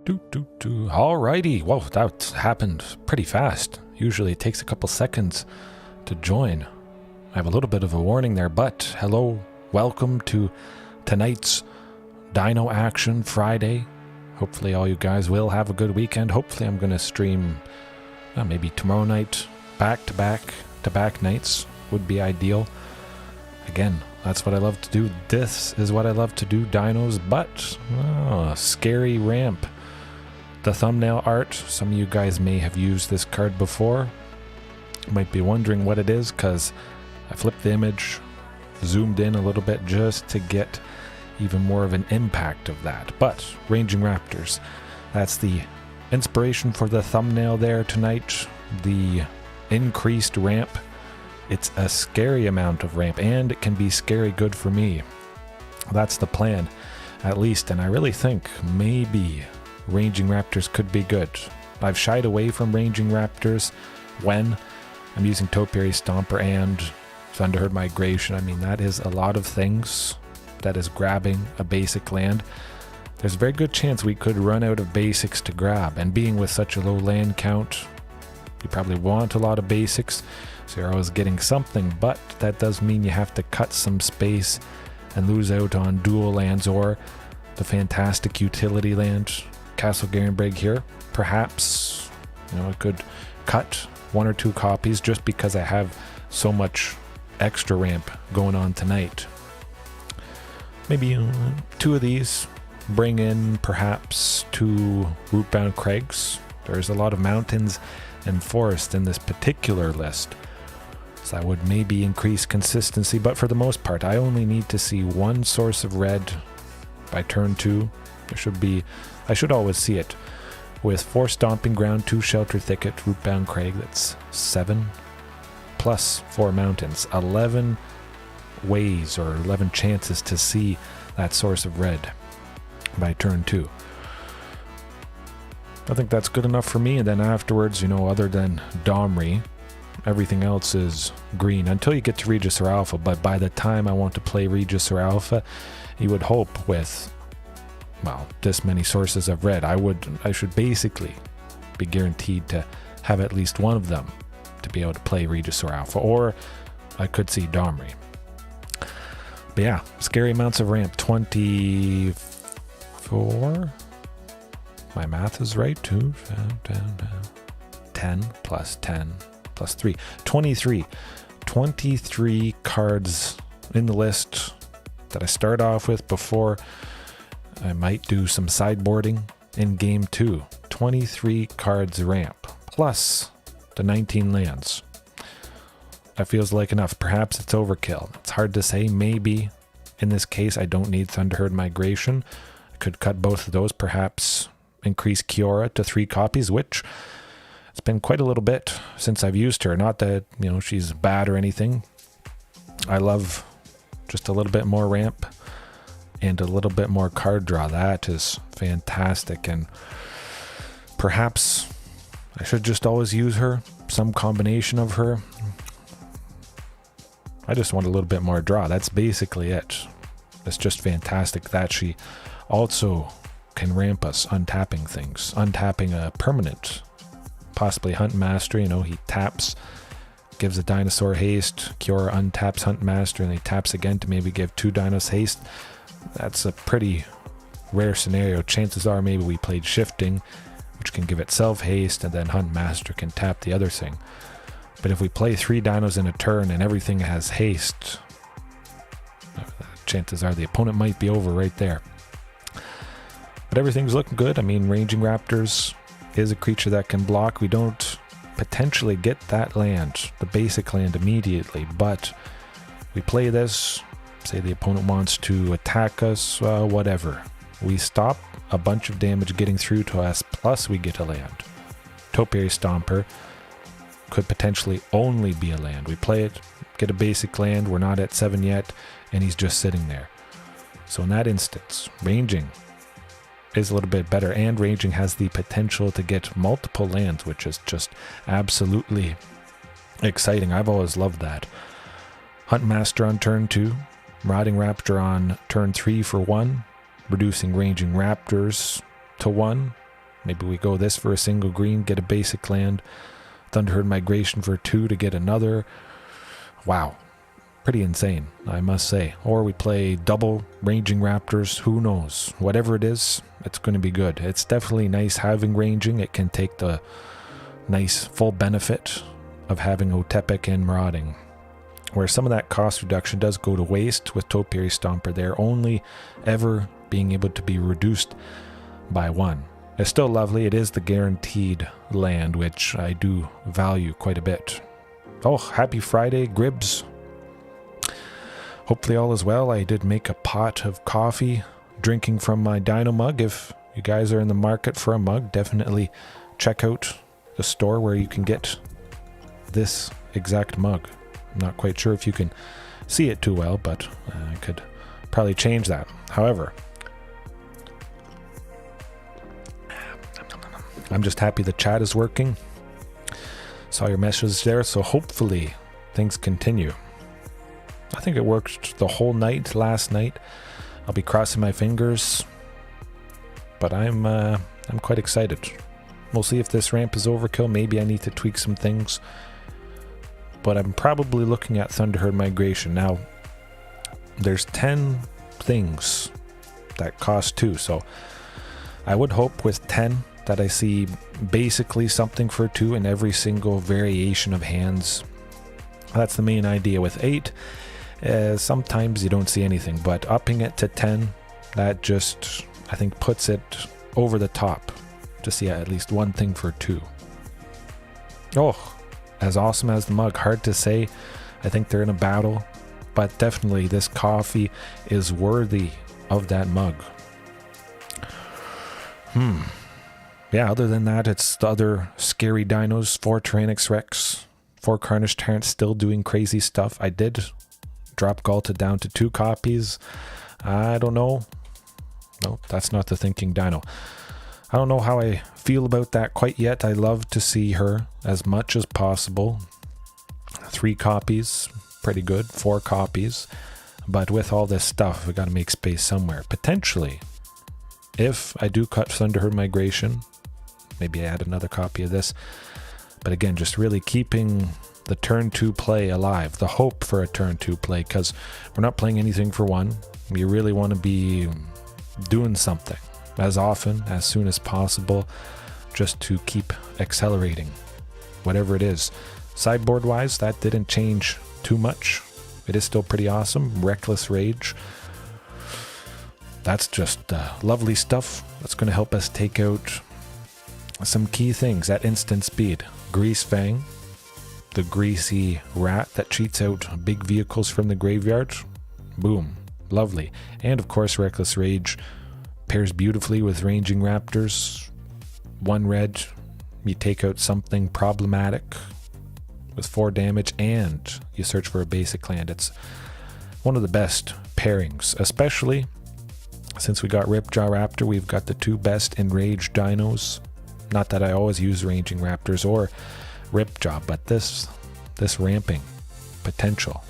Alrighty, well, that happened pretty fast. Usually it takes a couple seconds to join. I have a little bit of a warning there, but hello, welcome to tonight's Dino Action Friday. Hopefully all you guys will have a good weekend. Hopefully I'm going to stream maybe tomorrow night, back-to-back nights would be ideal. Again, that's what I love to do. This is what I love to do, dinos, but scary ramp. The thumbnail art, some of you guys may have used this card before. You might be wondering what it is because I flipped the image, zoomed in a little bit just to get even more of an impact of that. But Ranging Raptors, that's the inspiration for the thumbnail there tonight. The increased ramp. It's a scary amount of ramp, and it can be scary good for me. That's the plan, at least, and I really think maybe Ranging Raptors could be good. I've shied away from Ranging Raptors when I'm using Topiary Stomper and Thunderherd Migration. I mean, that is a lot of things. That is grabbing a basic land. There's a very good chance we could run out of basics to grab, and being with such a low land count, you probably want a lot of basics, so you're always getting something, but that does mean you have to cut some space and lose out on dual lands or the fantastic utility land. Castle Garenbrig here. Perhaps, I could cut one or two copies just because I have so much extra ramp going on tonight. Maybe two of these. Bring in perhaps two root-bound crags. There's a lot of mountains and forest in this particular list, so that would maybe increase consistency, but for the most part I only need to see one source of red by turn 2. I should always see it with 4 stomping ground, 2 shelter thicket, root-bound crag. That's 7 plus 4 mountains, 11 ways or 11 chances to see that source of red by turn 2. I think that's good enough for me, and then afterwards, other than Domri, everything else is green until you get to Regis or Alpha. But by the time I want to play Regis or Alpha, you would hope with, this many sources of red, I should basically be guaranteed to have at least one of them to be able to play Regis or Alpha, or I could see Domri. But yeah, scary amounts of ramp. 24. My math is right. 2, 10 plus 10 plus 3. 23. 23 cards in the list that I start off with before I might do some sideboarding in game 2. 23 cards ramp plus the 19 lands. That feels like enough. Perhaps it's overkill. It's hard to say. Maybe in this case I don't need Thunderherd Migration. I could cut both of those. Perhaps increase Kiora to 3 copies, which it's been quite a little bit since I've used her. Not that, she's bad or anything. I love just a little bit more ramp and a little bit more card draw. That is fantastic, and perhaps I should just always use her, some combination of her. I just want a little bit more draw. That's basically it. It's just fantastic that she also can ramp us untapping things. Untapping a permanent, possibly Huntmaster. He taps, gives a dinosaur haste. Kiora untaps Huntmaster, and he taps again to maybe give 2 dinos haste. That's a pretty rare scenario. Chances are maybe we played Shifting, which can give itself haste, and then Huntmaster can tap the other thing. But if we play 3 dinos in a turn and everything has haste, chances are the opponent might be over right there. But everything's looking good. I mean, Ranging Raptors is a creature that can block. We don't potentially get that land, the basic land, immediately, but we play this, say the opponent wants to attack us, whatever. We stop a bunch of damage getting through to us, plus we get a land. Topiary Stomper could potentially only be a land. We play it, get a basic land, we're not at 7 yet, and he's just sitting there. So in that instance, Ranging is a little bit better, and Ranging has the potential to get multiple lands, which is just absolutely exciting. I've always loved that. Huntmaster on turn 2, Marauding Raptor on turn 3 for 1, reducing Ranging Raptors to 1, Maybe we go this for a single green, get a basic land. Thunderherd Migration for 2 to get another. Wow. Pretty insane, I must say. Or we play double Ranging Raptors. Who knows? Whatever it is, it's going to be good. It's definitely nice having Ranging. It can take the nice full benefit of having Otepec and Marauding. Where some of that cost reduction does go to waste with Topiary Stomper. They're only ever being able to be reduced by 1. It's still lovely. It is the guaranteed land, which I do value quite a bit. Oh, happy Friday, Gribs. Hopefully all is well. I did make a pot of coffee, drinking from my Dino mug. If you guys are in the market for a mug, definitely check out the store where you can get this exact mug. I'm not quite sure if you can see it too well, but I could probably change that. However, I'm just happy the chat is working. Saw your message there, so hopefully things continue. I think it worked the whole night last night. I'll be crossing my fingers, but I'm quite excited. We'll see if this ramp is overkill. Maybe I need to tweak some things, but I'm probably looking at Thunderherd Migration. Now, there's 10 things that cost 2, so I would hope with 10 that I see basically something for 2 in every single variation of hands. That's the main idea. With 8, sometimes you don't see anything, but upping it to 10, that just, I think, puts it over the top to see at least one thing for 2. Oh, as awesome as the mug, hard to say. I think they're in a battle, but definitely this coffee is worthy of that mug. Yeah, other than that, it's the other scary dinos. 4 Tyrannix Rex, 4 Carnage Tyrants still doing crazy stuff. I did drop Galta down to 2 copies. I don't know. No, that's not the thinking dino. I don't know how I feel about that quite yet. I love to see her as much as possible. 3 copies, pretty good. 4 copies. But with all this stuff, we got to make space somewhere. Potentially, if I do cut Thunderherd Migration, maybe I add another copy of this. But again, just really keeping the turn 2 play alive, the hope for a turn 2 play, because we're not playing anything for 1. We really want to be doing something as often, as soon as possible, just to keep accelerating, whatever it is. Sideboard wise, that didn't change too much. It is still pretty awesome. Reckless Rage. That's just lovely stuff. That's going to help us take out some key things at instant speed. Grease Fang, the greasy rat that cheats out big vehicles from the graveyard. Boom. Lovely. And of course, Reckless Rage pairs beautifully with Ranging Raptors. 1 red, you take out something problematic with 4 damage, and you search for a basic land. It's one of the best pairings, especially since we got Ripjaw Raptor. We've got the 2 best enraged dinos. Not that I always use Ranging Raptors or Ripjaw, but this ramping potential,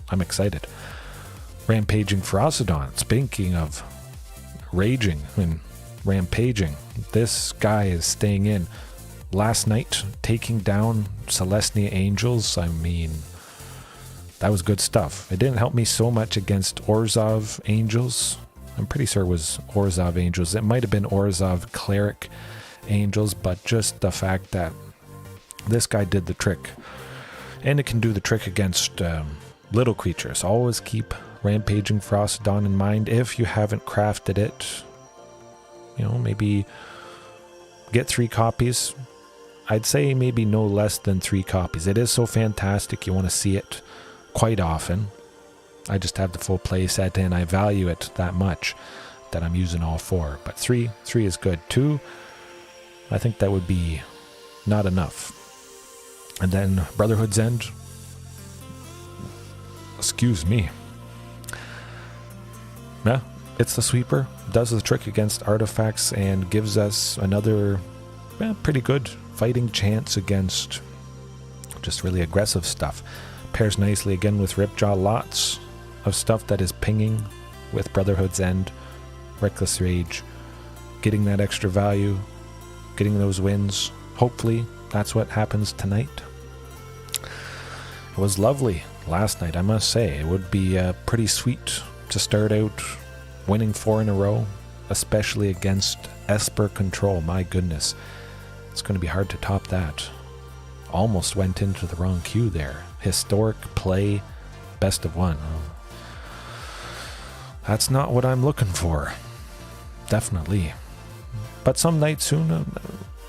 I'm excited. Rampaging Ferocidon. Speaking of raging and rampaging, this guy is staying in. Last night, taking down Celestia Angels, I mean, that was good stuff. It didn't help me so much against Orzhov Angels. I'm pretty sure it was Orzhov Angels. It might have been Orzhov Cleric Angels, but just the fact that this guy did the trick. And it can do the trick against little creatures. Always keep Rampaging Ferocidon in mind. If you haven't crafted it, you know, maybe get 3 copies. I'd say maybe no less than 3 copies. It is so fantastic. You want to see it quite often. I just have the full play set and I value it that much that I'm using all 4. But 3 is good. 2, I think that would be not enough. And then Brotherhood's End. Excuse me. Yeah, it's the sweeper. Does the trick against artifacts and gives us another pretty good fighting chance against just really aggressive stuff. Pairs nicely again with Ripjaw. Lots of stuff that is pinging with Brotherhood's End, Reckless Rage, getting that extra value. getting those wins. Hopefully that's what happens tonight. It was lovely last night, I must say. It would be pretty sweet to start out winning 4 in a row, especially against Esper Control. My goodness, it's going to be hard to top that. Almost went into the wrong queue there. Historic play, best of 1. That's not what I'm looking for. Definitely. But some night soon,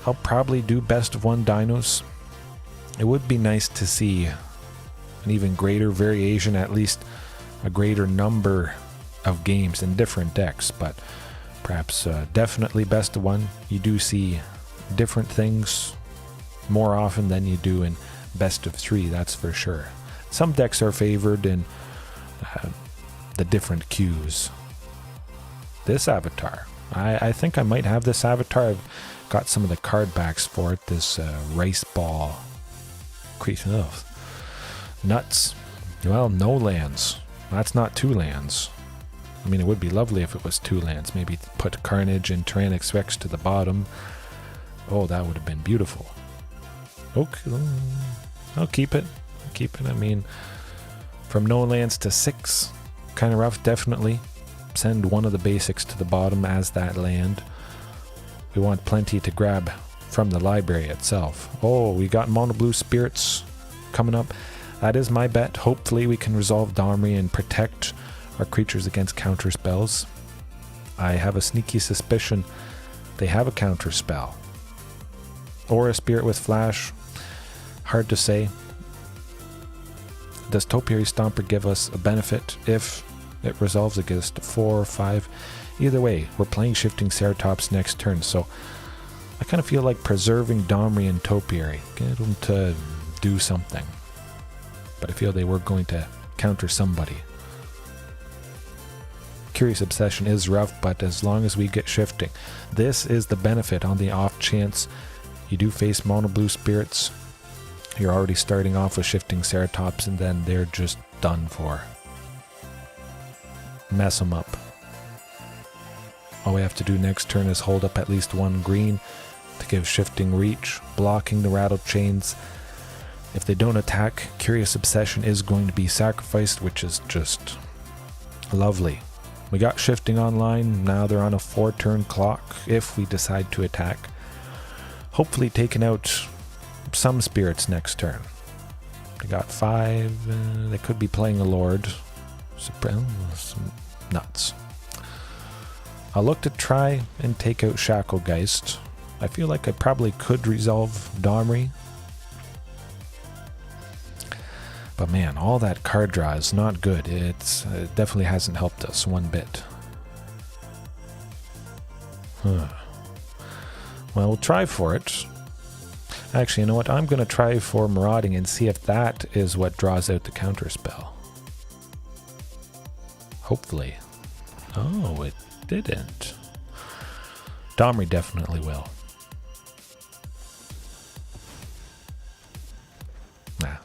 I'll probably do best of 1 dinos. It would be nice to see an even greater variation, at least a greater number of games in different decks, but perhaps definitely best of 1. You do see different things more often than you do in best of 3, that's for sure. Some decks are favored in the different queues. This avatar, I think I might have this avatar. I've got some of the card backs for it. This rice ball creature. Oh, nuts. Well, no lands. That's not 2 lands. I mean, it would be lovely if it was 2 lands. Maybe put Carnage and Tyrannix Rex to the bottom. Oh, that would have been beautiful. Okay, I'll keep it. Keep it. I mean, from no lands to 6, kind of rough. Definitely send one of the basics to the bottom as that land. We want plenty to grab from the library itself. Oh, we got mono blue spirits coming up. That is my bet. Hopefully we can resolve Domri and protect our creatures against counter spells. I have a sneaky suspicion they have a counter spell. Or a spirit with flash. Hard to say. Does Topiary Stomper give us a benefit if it resolves against 4 or 5? Either way, we're playing Shifting Ceratops next turn, so I kind of feel like preserving Domri and Topiary. Get them to do something. But I feel they were going to counter somebody. Curious Obsession is rough, but as long as we get shifting. This is the benefit on the off chance you do face mono blue spirits. You're already starting off with Shifting Ceratops and then they're just done for. Mess them up. All we have to do next turn is hold up at least 1 green to give Shifting Reach, blocking the Rattle Chains. If they don't attack, Curious Obsession is going to be sacrificed, which is just lovely. We got Shifting online, now they're on a 4-turn clock if we decide to attack. Hopefully taking out some spirits next turn. They got 5, they could be playing a Lord. Some nuts. I'll look to try and take out Shacklegeist. I feel like I probably could resolve Domri. But man, all that card draw is not good. It definitely hasn't helped us one bit. Well, we'll try for it. Actually, you know what? I'm going to try for Marauding and see if that is what draws out the counter spell. Hopefully. Oh, it didn't. Domri definitely will.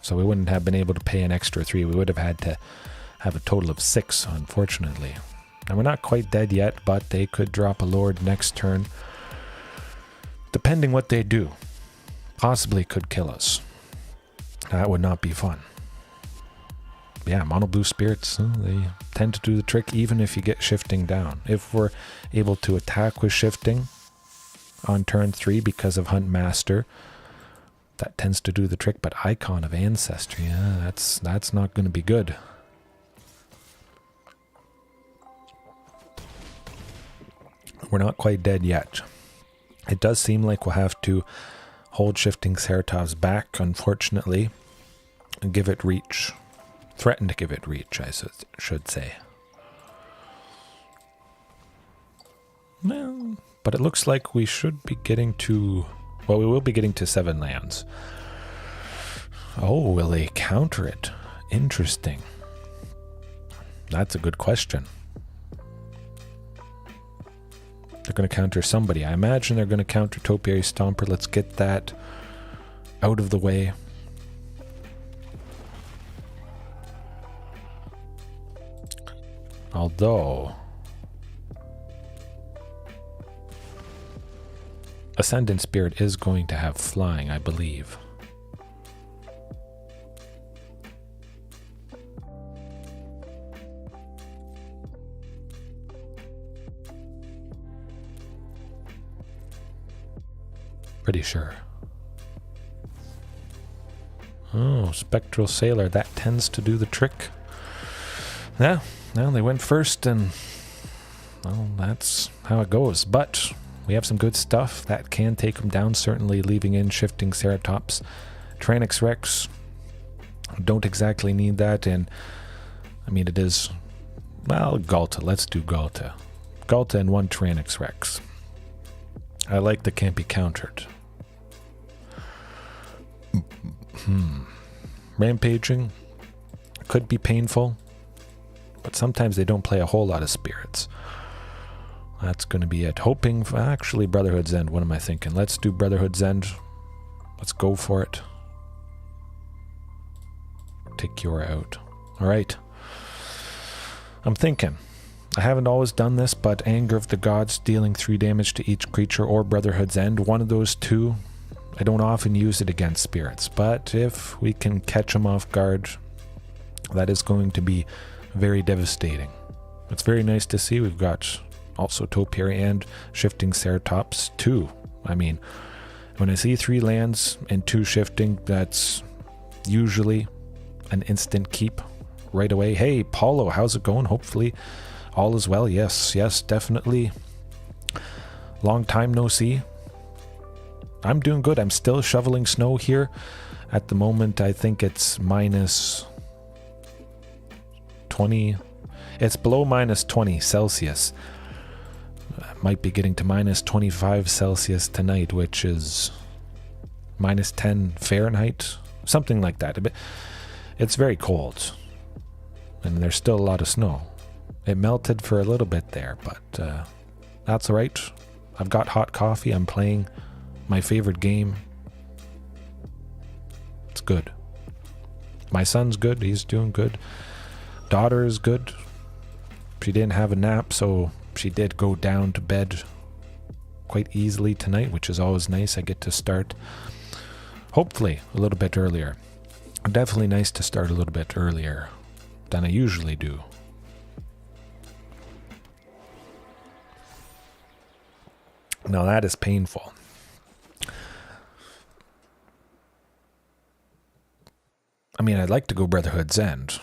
So we wouldn't have been able to pay an extra 3. We would have had to have a total of 6, unfortunately. And we're not quite dead yet, but they could drop a Lord next turn. Depending what they do. Possibly could kill us. That would not be fun. Yeah, mono blue spirits, they tend to do the trick even if you get Shifting down. If we're able to attack with Shifting on turn 3 because of Huntmaster, that tends to do the trick. But Icon of Ancestry, yeah, that's not going to be good. We're not quite dead yet. It does seem like we'll have to hold Shifting Ceratops back, unfortunately, and give it reach. Threaten to give it reach, I should say. Well, but it looks like we should be getting to... Well, we will be getting to 7 lands. Oh, will they counter it? Interesting. That's a good question. They're going to counter somebody. I imagine they're going to counter Topiary Stomper. Let's get that out of the way. Although... Ascendant Spirit is going to have flying, I believe. Pretty sure. Oh, Spectral Sailor. That tends to do the trick. Yeah, well, they went first, and well, that's how it goes. But we have some good stuff that can take them down, certainly leaving in Shifting Ceratops. Tranix Rex, don't exactly need that, and I mean, it is, well, Galta. Let's do Galta. Galta and 1 Tranix Rex. I like the can't be countered. Rampaging could be painful, but sometimes they don't play a whole lot of spirits. That's going to be it. Hoping for, actually, Brotherhood's End. What am I thinking? Let's do Brotherhood's End. Let's go for it. Take Kiora out. Alright. I'm thinking. I haven't always done this, but Anger of the Gods, dealing 3 damage to each creature, or Brotherhood's End. One of those two. I don't often use it against spirits, but if we can catch them off guard, that is going to be very devastating. It's very nice to see. We've got also Topiary and Shifting Ceratops too. I mean, when I see 3 lands and 2 shifting, that's usually an instant keep right away. Hey, Paulo, how's it going? Hopefully all is well. Yes, definitely. Long time no see. I'm doing good. I'm still shoveling snow here. At the moment, I think it's minus 20. It's below minus 20 Celsius. Might be getting to minus 25 Celsius tonight, which is minus 10 Fahrenheit. Something like that. It's very cold. And there's still a lot of snow. It melted for a little bit there, but that's alright. I've got hot coffee. I'm playing my favorite game. It's good. My son's good. He's doing good. Daughter is good. She didn't have a nap, so she did go down to bed quite easily tonight, which is always nice. I get to start, hopefully, a little bit earlier. Definitely nice to start a little bit earlier than I usually do. Now that is painful. I mean, I'd like to go Brotherhood's End.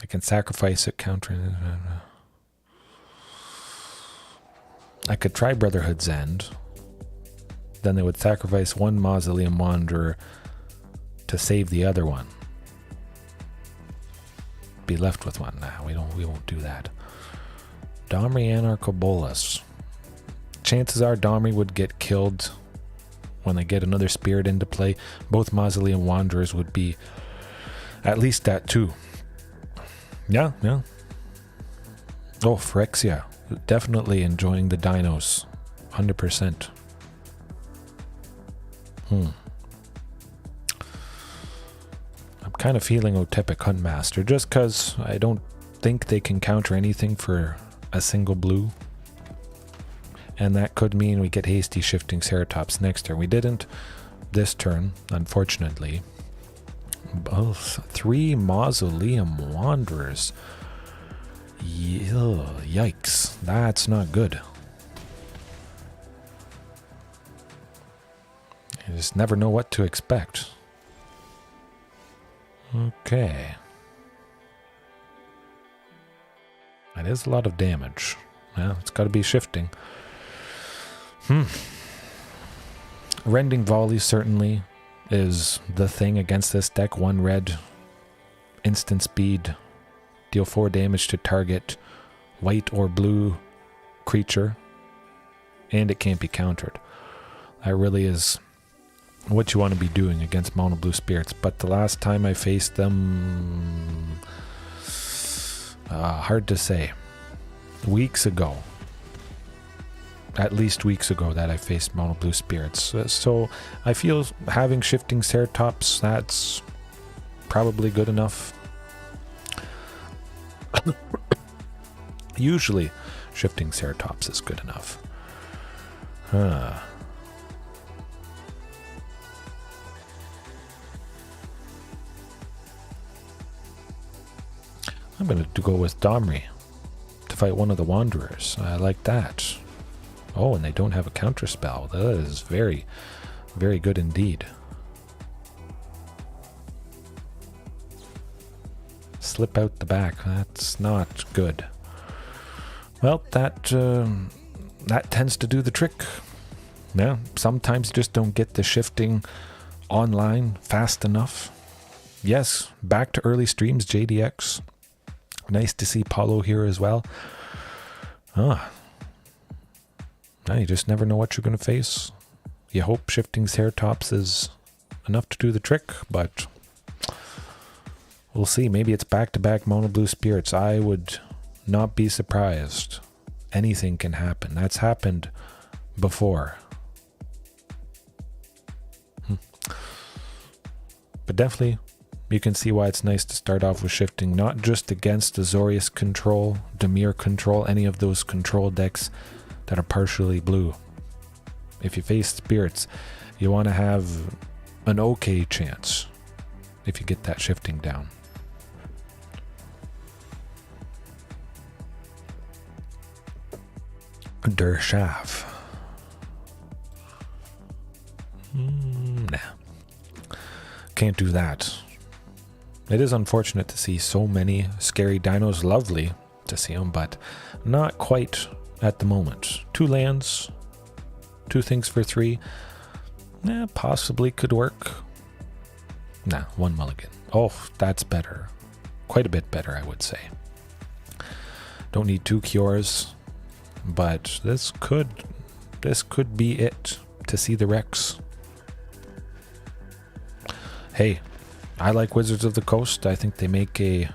I can sacrifice it, countering. I could try Brotherhood's End. Then they would sacrifice 1 Mausoleum Wanderer to save the other one. Be left with 1. Nah, we won't do that. Domri Anarchobolus. Chances are Domri would get killed when they get another spirit into play. Both Mausoleum Wanderers would be at least at 2. Yeah. Oh, Phyrexia. Definitely enjoying the dinos. 100%. I'm kind of feeling Otepec Huntmaster, just because I don't think they can counter anything for a single blue. And that could mean we get Hasty Shifting Ceratops next turn. We didn't this turn, unfortunately. Both 3 Mausoleum Wanderers. Yikes. That's not good. You just never know what to expect. Okay. That is a lot of damage. Well, it's got to be shifting. Rending Volley certainly is the thing against this deck. 1 red, instant speed, deal 4 damage to target white or blue creature, and it can't be countered. That really is what you want to be doing against mono blue spirits. But the last time I faced them, hard to say. Weeks ago. At least weeks ago that I faced mono blue spirits. So I feel having Shifting Ceratops, that's probably good enough. Usually Shifting Ceratops is good enough. Huh. I'm going to go with Domri to fight one of the Wanderers. I like that. Oh, and they don't have a counter spell. That is very, very good indeed. Slip out the back. That's not good. Well, that tends to do the trick. Yeah, sometimes you just don't get the shifting online fast enough. Yes, back to early streams, JDX. Nice to see Paulo here as well. Now you just never know what you're going to face. You hope shifting Ceratops is enough to do the trick, but we'll see. Maybe it's back-to-back Mono Blue Spirits. I would not be surprised. Anything can happen. That's happened before. But definitely, you can see why it's nice to start off with shifting, not just against Azorius Control, Dimir Control, any of those control decks that are partially blue. If you face spirits, you want to have an okay chance if you get that shifting down. Der Schaaf. Nah. Can't do that. It is unfortunate to see so many scary dinos. Lovely to see them, but not quite at the moment. 2 lands, 2 things for 3. Possibly could work. Nah, 1 mulligan. Oh, that's better. Quite a bit better, I would say. Don't need 2 cures, but this could be it to see the Rex. Hey, I like Wizards of the Coast. I think they make a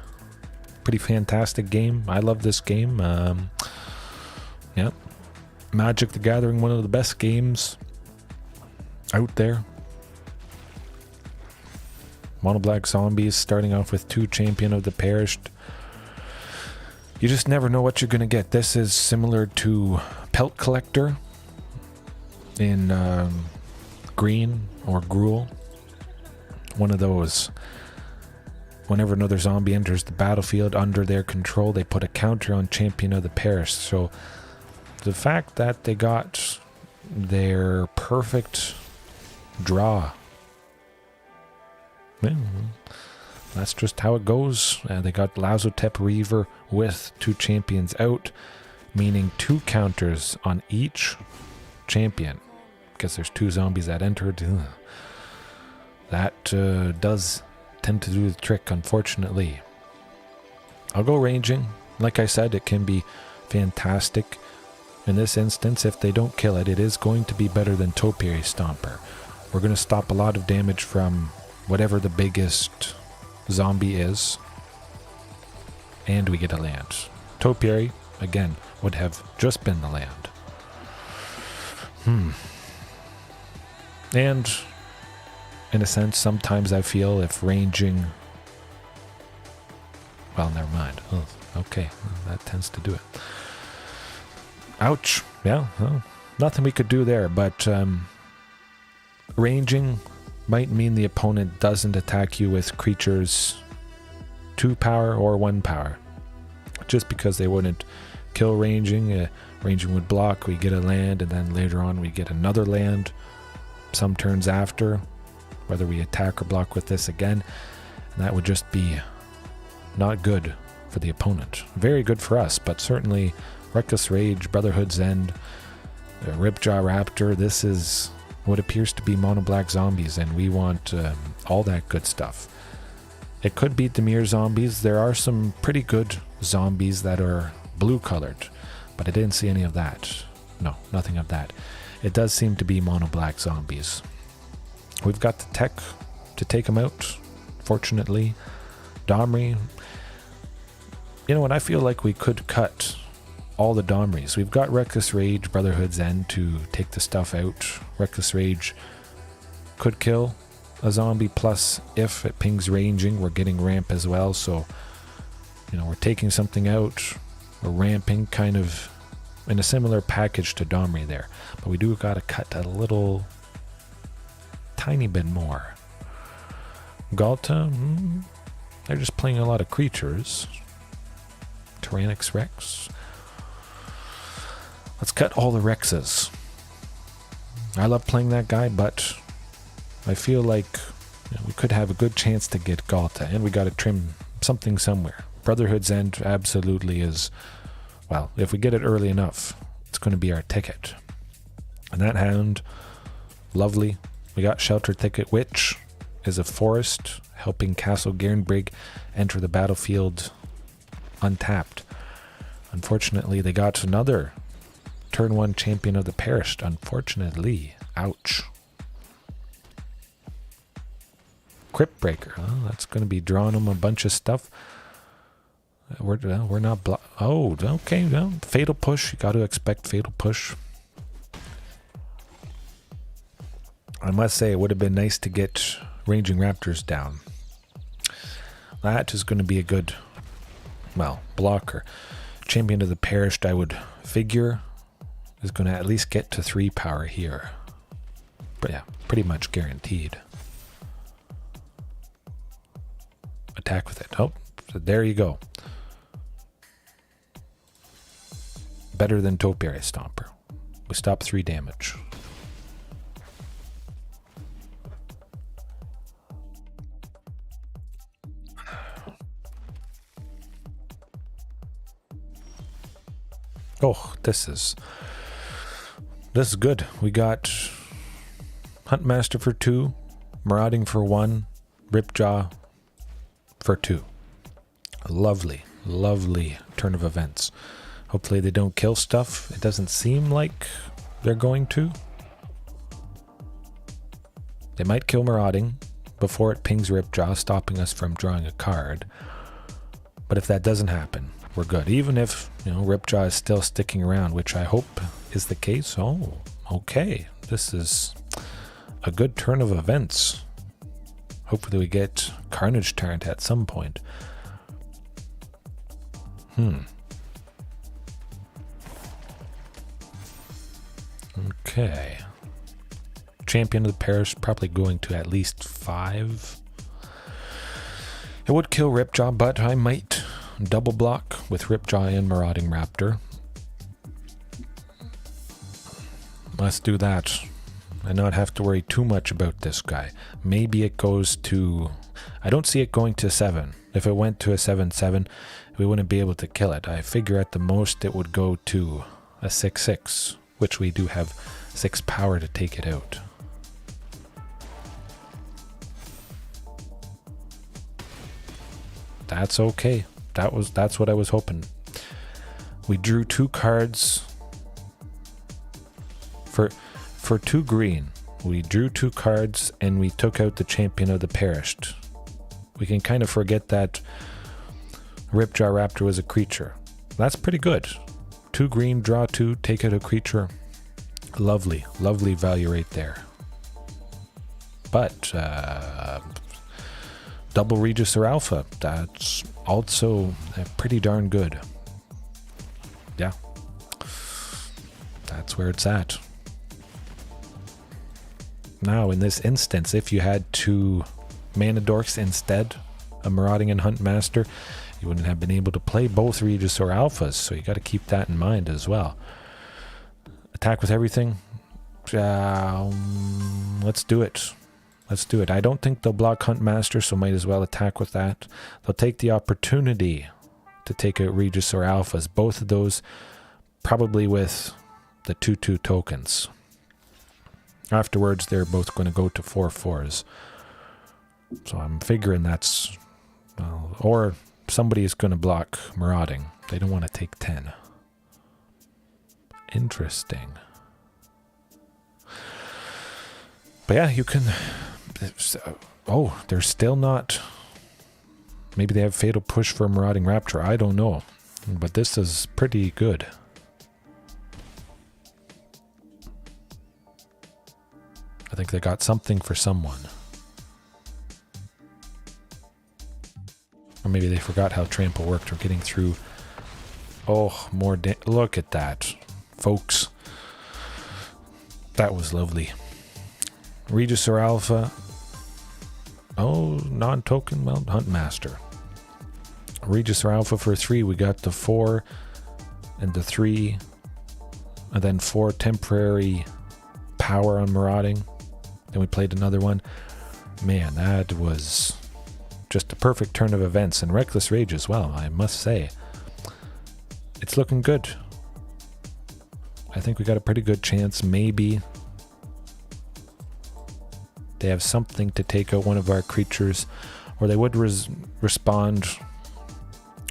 pretty fantastic game. I love this game. Yeah, Magic the Gathering, one of the best games out there. Mono Black Zombies, starting off with 2 Champion of the Perished. You just never know what you're going to get. This is similar to Pelt Collector in green or Gruul. One of those. Whenever another zombie enters the battlefield under their control, they put a counter on Champion of the Perished. So the fact that they got their perfect draw, that's just how it goes. They got Lazotep Reaver with 2 champions out, meaning 2 counters on each champion, because there's 2 zombies that entered. That does tend to do the trick, unfortunately. I'll go ranging. Like I said, it can be fantastic. In this instance, if they don't kill it, it is going to be better than Topiary Stomper. We're going to stop a lot of damage from whatever the biggest zombie is, and we get a land. Topiary, again, would have just been the land. And in a sense, sometimes I feel if ranging... Well, never mind. Oh, okay, that tends to do it. Ouch. Yeah, well, nothing we could do there, but ranging might mean the opponent doesn't attack you with creatures 2 power or 1 power. Just because they wouldn't kill ranging. Ranging would block, we get a land, and then later on we get another land some turns after, whether we attack or block with this again. And that would just be not good for the opponent. Very good for us, but certainly Reckless Rage, Brotherhood's End, Ripjaw Raptor, this is what appears to be Mono Black Zombies, and we want all that good stuff. It could be Dimir Zombies. There are some pretty good zombies that are blue colored, but I didn't see any of that. No, nothing of that. It does seem to be Mono Black Zombies. We've got the tech to take them out, fortunately. Domri. You know what, I feel like we could cut all the Domries. We've got Reckless Rage, Brotherhood's End to take the stuff out. Reckless Rage could kill a zombie, plus if it pings ranging, we're getting ramp as well. So, you know, we're taking something out, we're ramping, kind of in a similar package to Domri there. But we do got to cut a little, tiny bit more. Galta, they're just playing a lot of creatures. Tyrannix Rex. Let's cut all the Rexes. I love playing that guy, but I feel like we could have a good chance to get Galta, and we got to trim something somewhere. Brotherhood's End absolutely is, well, if we get it early enough, it's going to be our ticket. And that hound, lovely. We got Shelter Thicket, which is a forest helping Castle Garenbrig enter the battlefield untapped. Unfortunately, they got another turn 1 champion of the parish. Unfortunately, ouch. Crypt Breaker, that's going to be drawing them a bunch of stuff. We're not oh, okay, well, Fatal Push. You got to expect Fatal Push. I must say, it would have been nice to get Ranging Raptors down. That is going to be a good, well, blocker. Champion of the Parish, I would figure, is going to at least get to 3 power here. But yeah, pretty much guaranteed. Attack with it. Oh, so there you go. Better than Topiary Stomper. We stop 3 damage. Oh, this is good. We got Huntmaster for 2, Marauding for 1, Ripjaw for 2. A lovely, lovely turn of events. Hopefully they don't kill stuff. It doesn't seem like they're going to. They might kill Marauding before it pings Ripjaw, stopping us from drawing a card. But if that doesn't happen, we're good. Even if, Ripjaw is still sticking around, which I hope is the case. Oh, okay. This is a good turn of events. Hopefully we get Carnage Tyrant at some point. Okay. Champion of the Parish probably going to at least 5. It would kill Ripjaw, but I might double block with Ripjaw and Marauding Raptor. Let's do that. And not have to worry too much about this guy. Maybe it goes to... I don't see it going to 7. If it went to a 7/7, we wouldn't be able to kill it. I figure at the most it would go to a 6/6, which we do have 6 power to take it out. That's okay. That's what I was hoping. We drew 2 cards for 2 green. We drew 2 cards and we took out the Champion of the Perished. We can kind of forget that Ripjaw Raptor was a creature. That's pretty good. 2 green, draw 2, take out a creature. Lovely, lovely value right there. But double Regis or Alpha, that's also pretty darn good. Yeah, that's where it's at. Now in this instance, if you had 2 Mana Dorks instead of Marauding and Huntmaster, you wouldn't have been able to play both Regis or Alphas, so you got to keep that in mind as well. Attack with everything. Let's do it. Let's do it. I don't think they'll block Huntmaster, so might as well attack with that. They'll take the opportunity to take out Regis or Alphas. Both of those probably with the 2/2 tokens. Afterwards, they're both going to go to 4/4s. So I'm figuring that's... Well, or somebody is going to block Marauding. They don't want to take 10. Interesting. But yeah, you can... Oh, they're still not... Maybe they have Fatal Push for Marauding Raptor. I don't know. But this is pretty good. I think they got something for someone. Or maybe they forgot how Trample worked. We're getting through... Oh, more... Look at that. folks. That was lovely. Regis or Alpha. Oh, non-token, well, Huntmaster. Regis or Alpha for 3. We got the 4 and the 3. And then 4 temporary power on Marauding. Then we played another one. Man, that was just a perfect turn of events. And Reckless Rage as well, I must say. It's looking good. I think we got a pretty good chance. Maybe they have something to take out one of our creatures, or they would respond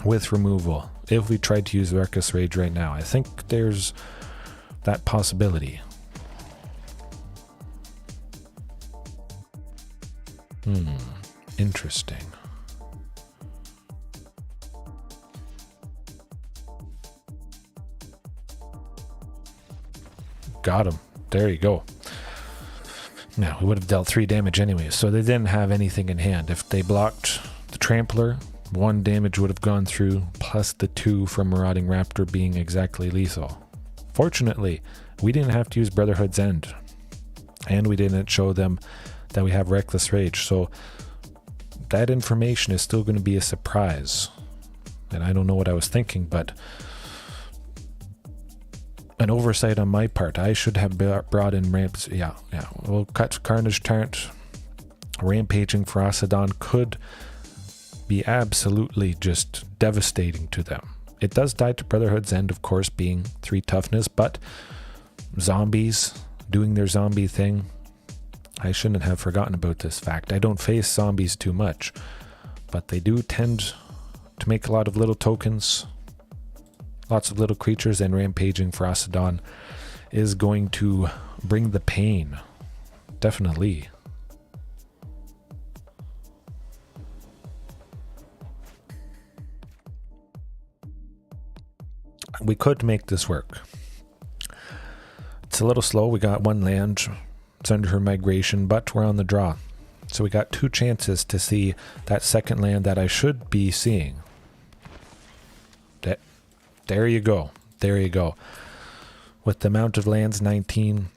with removal if we tried to use Reckless Rage right now. I think there's that possibility. Interesting. Got him. There you go. Now, we would have dealt 3 damage anyway, so they didn't have anything in hand. If they blocked the Trampler, 1 damage would have gone through, plus the 2 from Marauding Raptor being exactly lethal. Fortunately, we didn't have to use Brotherhood's End, and we didn't show them that we have Reckless Rage, so that information is still going to be a surprise. And I don't know what I was thinking, but an oversight on my part. I should have brought in ramps. Yeah. We'll cut Carnage Tart. Rampaging Ferocidon could be absolutely just devastating to them. It does die to Brotherhood's End, of course, being 3 toughness, but zombies doing their zombie thing. I shouldn't have forgotten about this fact. I don't face zombies too much, but they do tend to make a lot of little tokens. Lots of little creatures, and Rampaging Ferocidon is going to bring the pain. Definitely. We could make this work. It's a little slow. We got 1 land, Thunderherd Migration, but we're on the draw. So we got 2 chances to see that second land that I should be seeing. There you go. There you go. With the amount of lands, 19,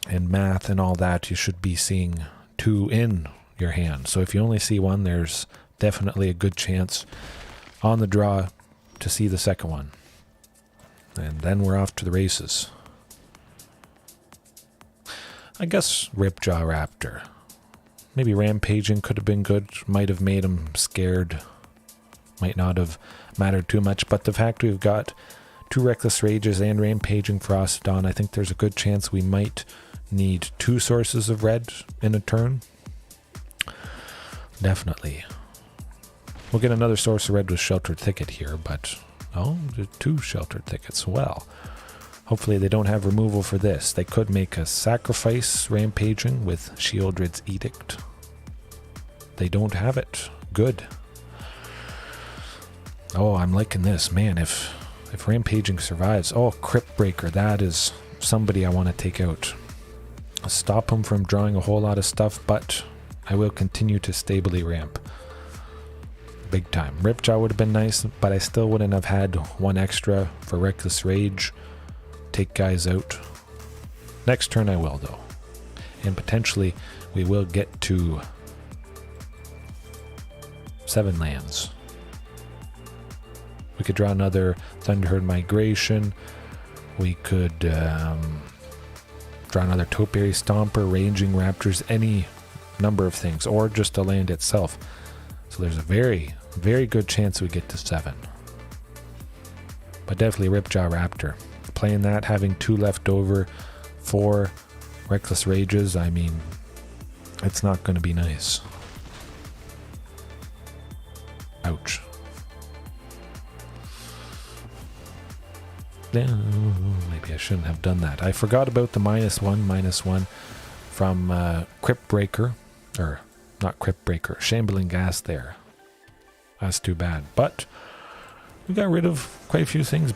and math and all that, you should be seeing 2 in your hand. So if you only see 1, there's definitely a good chance on the draw to see the second one. And then we're off to the races. I guess Ripjaw Raptor. Maybe Rampaging could have been good. Might have made him scared. Might not have mattered too much. But the fact we've got 2 Reckless Rages and Rampaging Ferocidon, I think there's a good chance we might need 2 sources of red in a turn. Definitely. We'll get another source of red with Sheltered Thicket here, but... oh, 2 Sheltered Thickets. Well, hopefully they don't have removal for this. They could make a sacrifice Rampaging with Shieldred's Edict. They don't have it. Good. Oh, I'm liking this. Man, if Rampaging survives... oh, Crypt Breaker. That is somebody I want to take out. Stop him from drawing a whole lot of stuff, but I will continue to stably ramp. Big time. Ripjaw would have been nice, but I still wouldn't have had 1 extra for Reckless Rage. Take guys out. Next turn I will, though. And potentially we will get to 7 lands. We could draw another Thunderherd Migration. We could draw another Topiary Stomper, Ranging Raptors, any number of things, or just the land itself. So there's a very, very good chance we get to 7. But definitely Ripjaw Raptor. Playing that, having 2 left over, 4 Reckless Rages, I mean, it's not going to be nice. Ouch. Maybe I shouldn't have done that. I forgot about the -1/-1 from Crypt Breaker, or not Crypt Breaker, Shambling Gas there. That's too bad. But we got rid of quite a few things.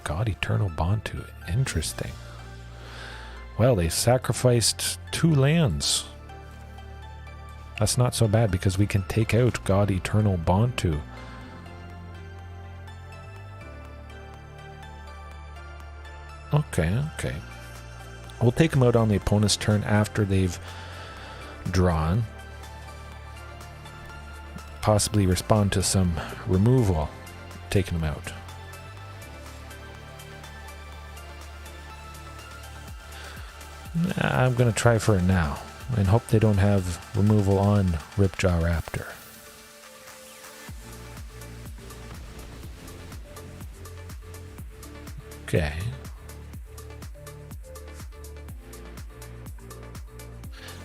God Eternal Bantu. Interesting. Well, they sacrificed 2 lands. That's not so bad because we can take out God Eternal Bantu. Okay, okay. We'll take them out on the opponent's turn after they've drawn. Possibly respond to some removal, taking them out. I'm going to try for it now and hope they don't have removal on Ripjaw Raptor. Okay.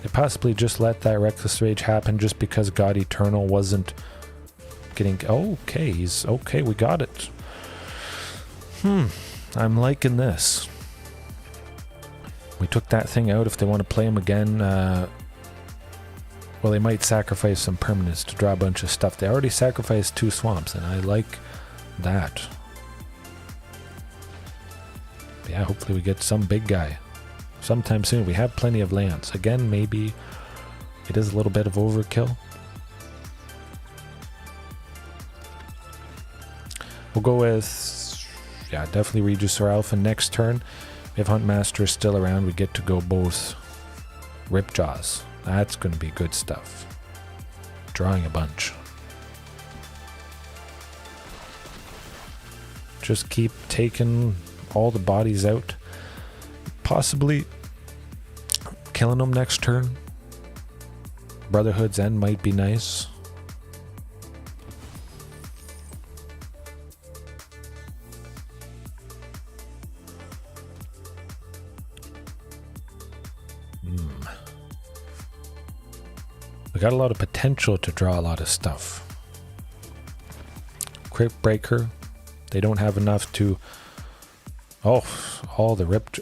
They possibly just let that Reckless Rage happen just because God Eternal wasn't getting... Okay, he's... Okay, we got it. I'm liking this. We took that thing out. If they want to play him again, well, they might sacrifice some permanents to draw a bunch of stuff. They already sacrificed 2 swamps, and I like that. But yeah, hopefully we get some big guy sometime soon. We have plenty of lands. Again, maybe it is a little bit of overkill. We'll go with, yeah, definitely Reducer Alpha next turn. If Huntmaster is still around, we get to go both Ripjaws. That's going to be good stuff. Drawing a bunch. Just keep taking all the bodies out. Possibly killing them next turn. Brotherhood's End might be nice. We got a lot of potential to draw a lot of stuff. Crypt Breaker. They don't have enough to... Oh, all the ripped...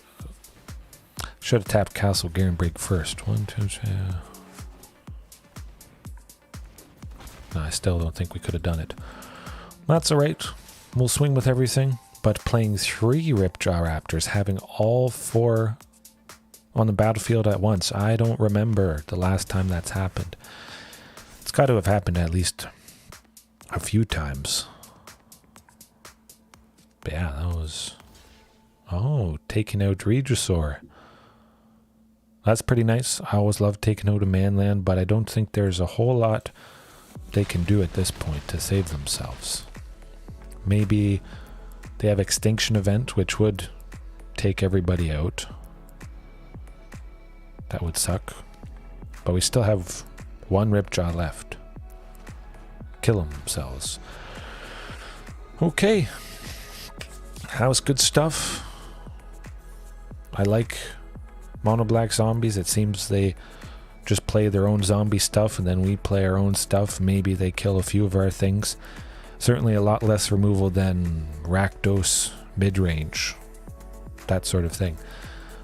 Should have tapped Castle Garen Break first. 1, 2, 3... No, I still don't think we could have done it. That's alright. We'll swing with everything. But playing 3 Ripjaw Raptors, having all 4... on the battlefield at once. I don't remember the last time that's happened. It's got to have happened at least a few times. But yeah, that was... Oh, taking out Regisaur. That's pretty nice. I always love taking out a manland, but I don't think there's a whole lot they can do at this point to save themselves. Maybe they have Extinction Event, which would take everybody out. That would suck. But we still have 1 Ripjaw left. Kill themselves. Okay. That was good stuff. I like Mono Black Zombies. It seems they just play their own zombie stuff and then we play our own stuff. Maybe they kill a few of our things. Certainly a lot less removal than Rakdos Midrange. That sort of thing.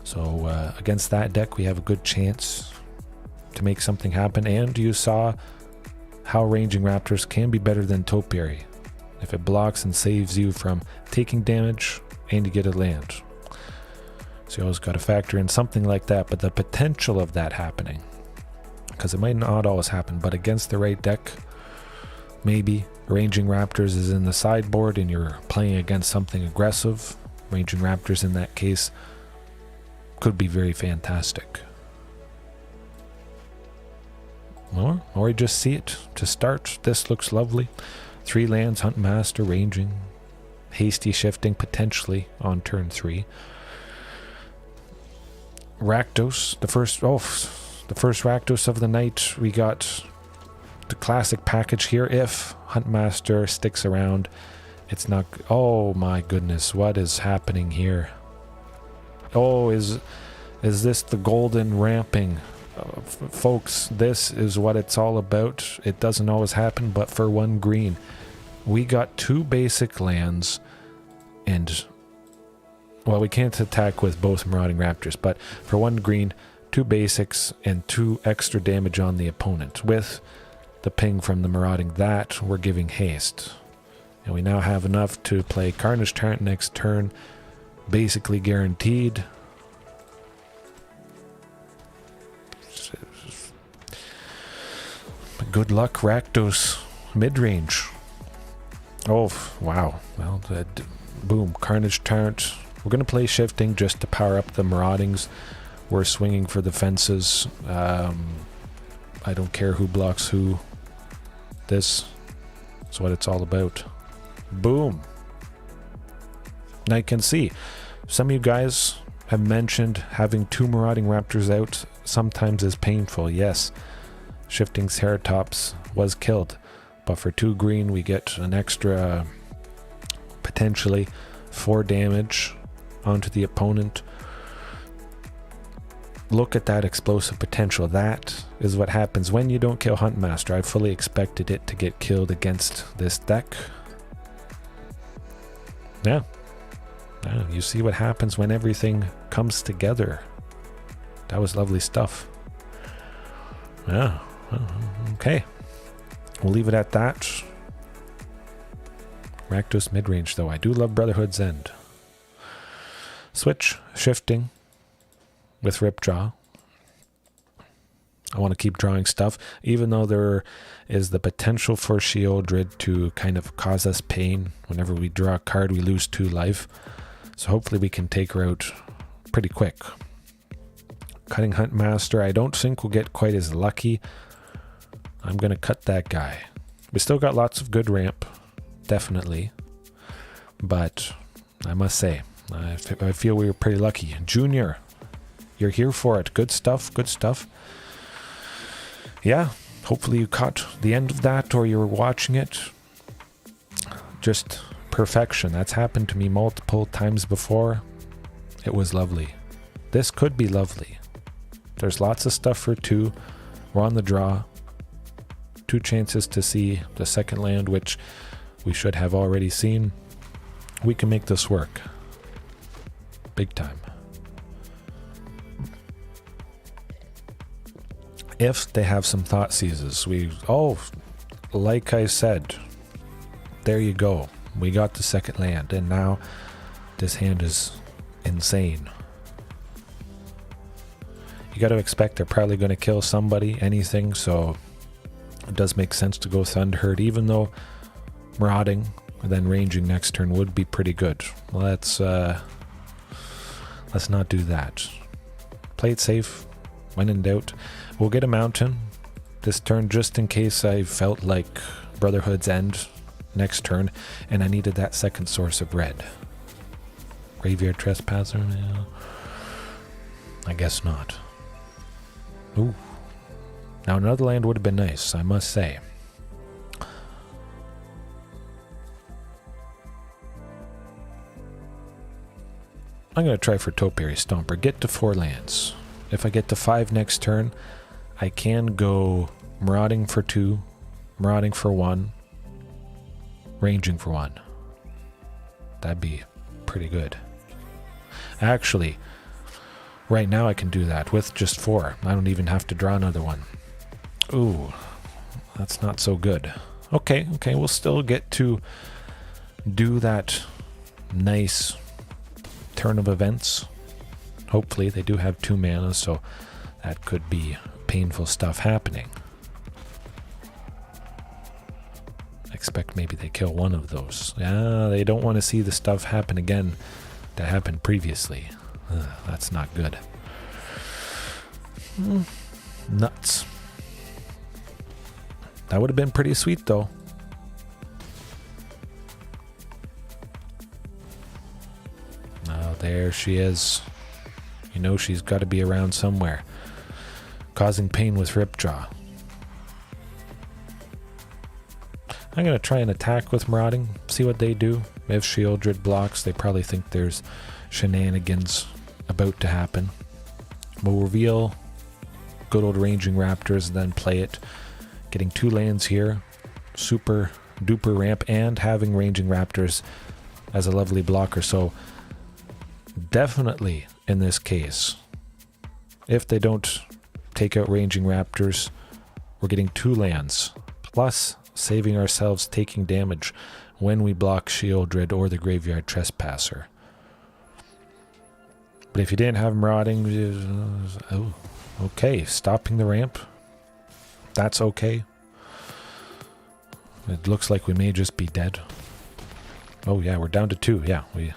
So against that deck, we have a good chance to make something happen. And you saw how Ranging Raptors can be better than Topiary. If it blocks and saves you from taking damage and you get a land. So you always got to factor in something like that. But the potential of that happening, because it might not always happen, but against the right deck, maybe Ranging Raptors is in the sideboard and you're playing against something aggressive. Ranging Raptors in that case could be very fantastic. Or you just see it to start. This looks lovely. 3 lands, Huntmaster, Ranging, hasty shifting potentially on turn 3. Rakdos, the first Rakdos of the night. We got the classic package here. If Huntmaster sticks around, it's not... Oh my goodness, what is happening here? Oh, is this the golden ramping? Folks, this is what it's all about. It doesn't always happen, but for 1 green. We got 2 basic lands, and... Well, we can't attack with both Marauding Raptors, but for 1 green, 2 basics, and 2 extra damage on the opponent. With the ping from the Marauding, that we're giving haste. And we now have enough to play Carnage Tyrant next turn. Basically guaranteed. Good luck, Rakdos Midrange. Oh, wow. Well, boom. Carnage Tyrant, We're going to play shifting just to power up the Maraudings. We're swinging for the fences. I don't care who blocks who. This is what it's all about. Boom. Now you can see, some of you guys have mentioned having 2 Marauding Raptors out sometimes is painful. Yes, shifting Ceratops was killed, but for 2 green we get an extra potentially 4 damage onto the opponent. Look at that explosive potential. That is what happens when you don't kill Huntmaster. I fully expected it to get killed against this deck. Yeah. You see what happens when everything comes together. That was lovely stuff. Yeah. Okay. We'll leave it at that. Rakdos Midrange, though. I do love Brotherhood's End. Switch, shifting with Ripjaw. I want to keep drawing stuff, even though there is the potential for Sheoldred to kind of cause us pain. Whenever we draw a card, we lose 2 life. So hopefully we can take her out pretty quick. Cutting Huntmaster, I don't think we'll get quite as lucky. I'm going to cut that guy. We still got lots of good ramp, definitely. But I must say, I feel we were pretty lucky. Junior, you're here for it. Good stuff, good stuff. Yeah, hopefully you caught the end of that or you were watching it. Just perfection. That's happened to me multiple times before. It was lovely. This could be lovely. There's lots of stuff for 2. We're on the draw. 2 chances to see the second land, which we should have already seen. We can make this work. Big time. If they have some thought seizes, like I said, there you go. We got the second land, and now this hand is insane. You got to expect they're probably going to kill somebody, anything, so it does make sense to go Thunderherd, even though Marauding and then Ranging next turn would be pretty good. Let's not do that. Play it safe. When in doubt, we'll get a mountain this turn just in case I felt like Brotherhood's End next turn and I needed that second source of red. Graveyard Trespasser? Yeah. I guess not. Ooh. Now another land would have been nice, I must say. I'm going to try for Topiary Stomper. Get to 4 lands. If I get to 5 next turn, I can go Marauding for 2, Marauding for 1, Ranging for 1. That'd be pretty good. Actually, right now I can do that with just 4. I don't even have to draw another one. Ooh, that's not so good. Okay, we'll still get to do that nice turn of events. Hopefully they do have 2 mana, so that could be painful stuff happening. I expect maybe they kill one of those. Yeah, they don't want to see the stuff happen again that happened previously. That's not good. Nuts. That would have been pretty sweet though. Oh, there she is. You know she's got to be around somewhere. Causing pain with Ripjaw. I'm going to try and attack with Marauding. See what they do. If Sheoldred blocks, they probably think there's shenanigans about to happen. We'll reveal good old Ranging Raptors and then play it. Getting 2 lands here. Super duper ramp and having Ranging Raptors as a lovely blocker. So definitely in this case, if they don't take out Ranging Raptors, we're getting 2 lands, plus saving ourselves taking damage when we block Sheoldred or the Graveyard Trespasser. But if you didn't have Marauding, okay, stopping the ramp, that's okay. It looks like we may just be dead. Oh yeah, we're down to 2. Yeah, we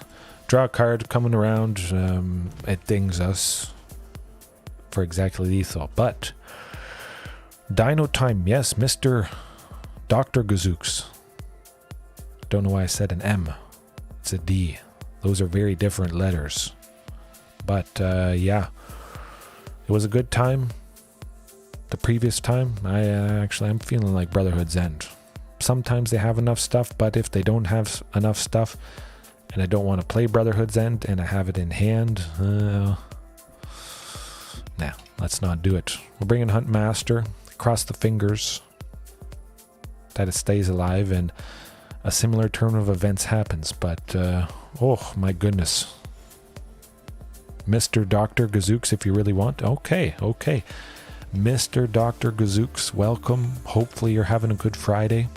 Draw a card coming around. It dings us for exactly lethal. But Dino Time, yes, Mr. Dr. Gazooks. Don't know why I said an M. It's a D. Those are very different letters. But yeah, it was a good time. The previous time, I'm feeling like Brotherhood's End. Sometimes they have enough stuff, but if they don't have enough stuff, and I don't want to play Brotherhood's End, and I have it in hand, nah, let's not do it. We're bringing Huntmaster. Cross the fingers that it stays alive and a similar turn of events happens. But oh my goodness, Mr. Dr. Gazooks, if you really want. Okay, Mr. Dr. Gazooks, welcome. Hopefully you're having a good Friday.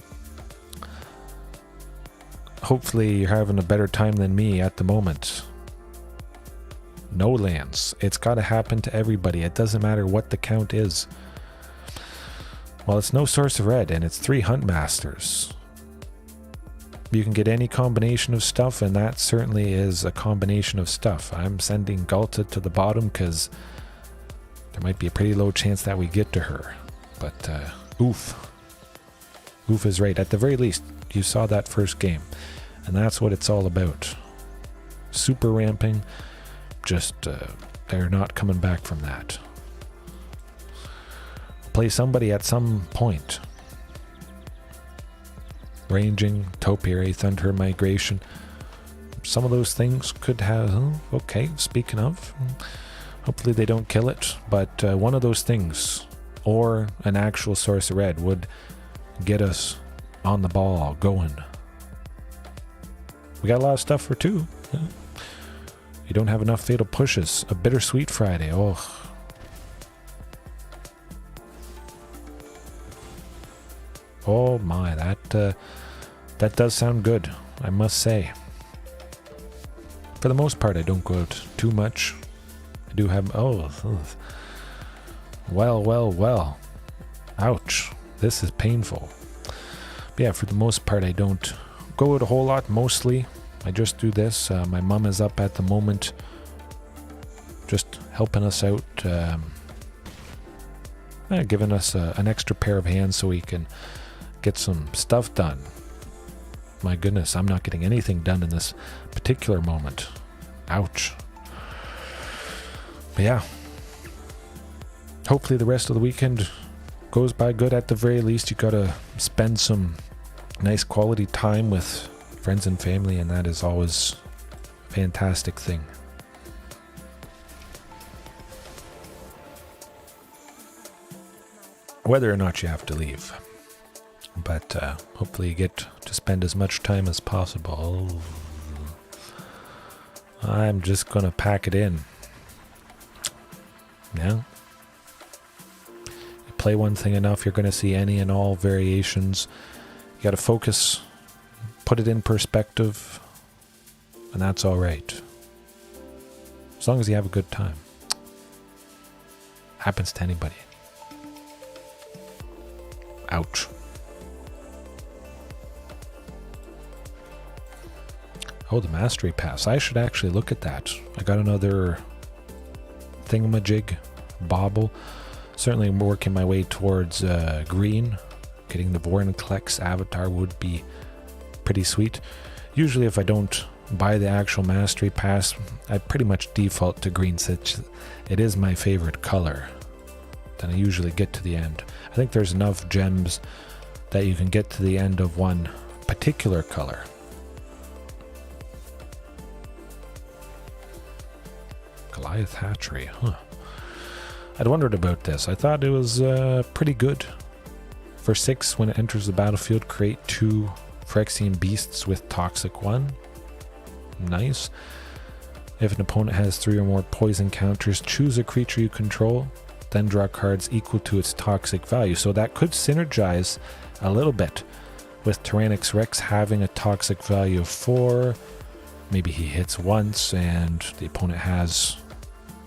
Hopefully you're having a better time than me at the moment. No lands. It's got to happen to everybody. It doesn't matter what the count is. Well, it's no source of red, and it's 3 Huntmasters. You can get any combination of stuff, and that certainly is a combination of stuff. I'm sending Galta to the bottom because there might be a pretty low chance that we get to her. But, oof. Oof is right. At the very least, you saw that first game. And that's what it's all about. Super ramping. Just, they're not coming back from that. Play somebody at some point. Ranging, Topiary, Thunderherd Migration. Some of those things could have... okay, speaking of... hopefully they don't kill it. But one of those things, or an actual source of red, would get us on the ball, going. We got a lot of stuff for 2. You don't have enough fatal pushes. A bittersweet Friday. Oh... oh my, that does sound good, I must say. For the most part, I don't go out too much. I do have... well. Ouch. This is painful. But yeah, for the most part, I don't go out a whole lot. Mostly, I just do this. My mum is up at the moment, just helping us out, giving us an extra pair of hands so we can get some stuff done. My goodness, I'm not getting anything done in this particular moment. Ouch. But yeah, hopefully the rest of the weekend goes by good. At the very least, you gotta spend some nice quality time with friends and family, and that is always a fantastic thing. Whether or not you have to leave. But hopefully you get to spend as much time as possible. I'm just going to pack it in. Yeah. You play one thing enough, you're going to see any and all variations. You got to focus, put it in perspective, and that's all right. As long as you have a good time. Happens to anybody. Ouch. Oh, the Mastery Pass. I should actually look at that. I got another thingamajig, bauble. Certainly I'm working my way towards green. Getting the Vorinclex avatar would be pretty sweet. Usually if I don't buy the actual Mastery Pass, I pretty much default to green since it is my favorite color. Then I usually get to the end. I think there's enough gems that you can get to the end of one particular color. Goliath Hatchery, huh. I'd wondered about this. I thought it was pretty good. For 6, when it enters the battlefield, create 2 Phyrexian beasts with Toxic 1. Nice. If an opponent has 3 or more poison counters, choose a creature you control, then draw cards equal to its toxic value. So that could synergize a little bit with Tyrannix Rex having a toxic value of 4. Maybe he hits once and the opponent has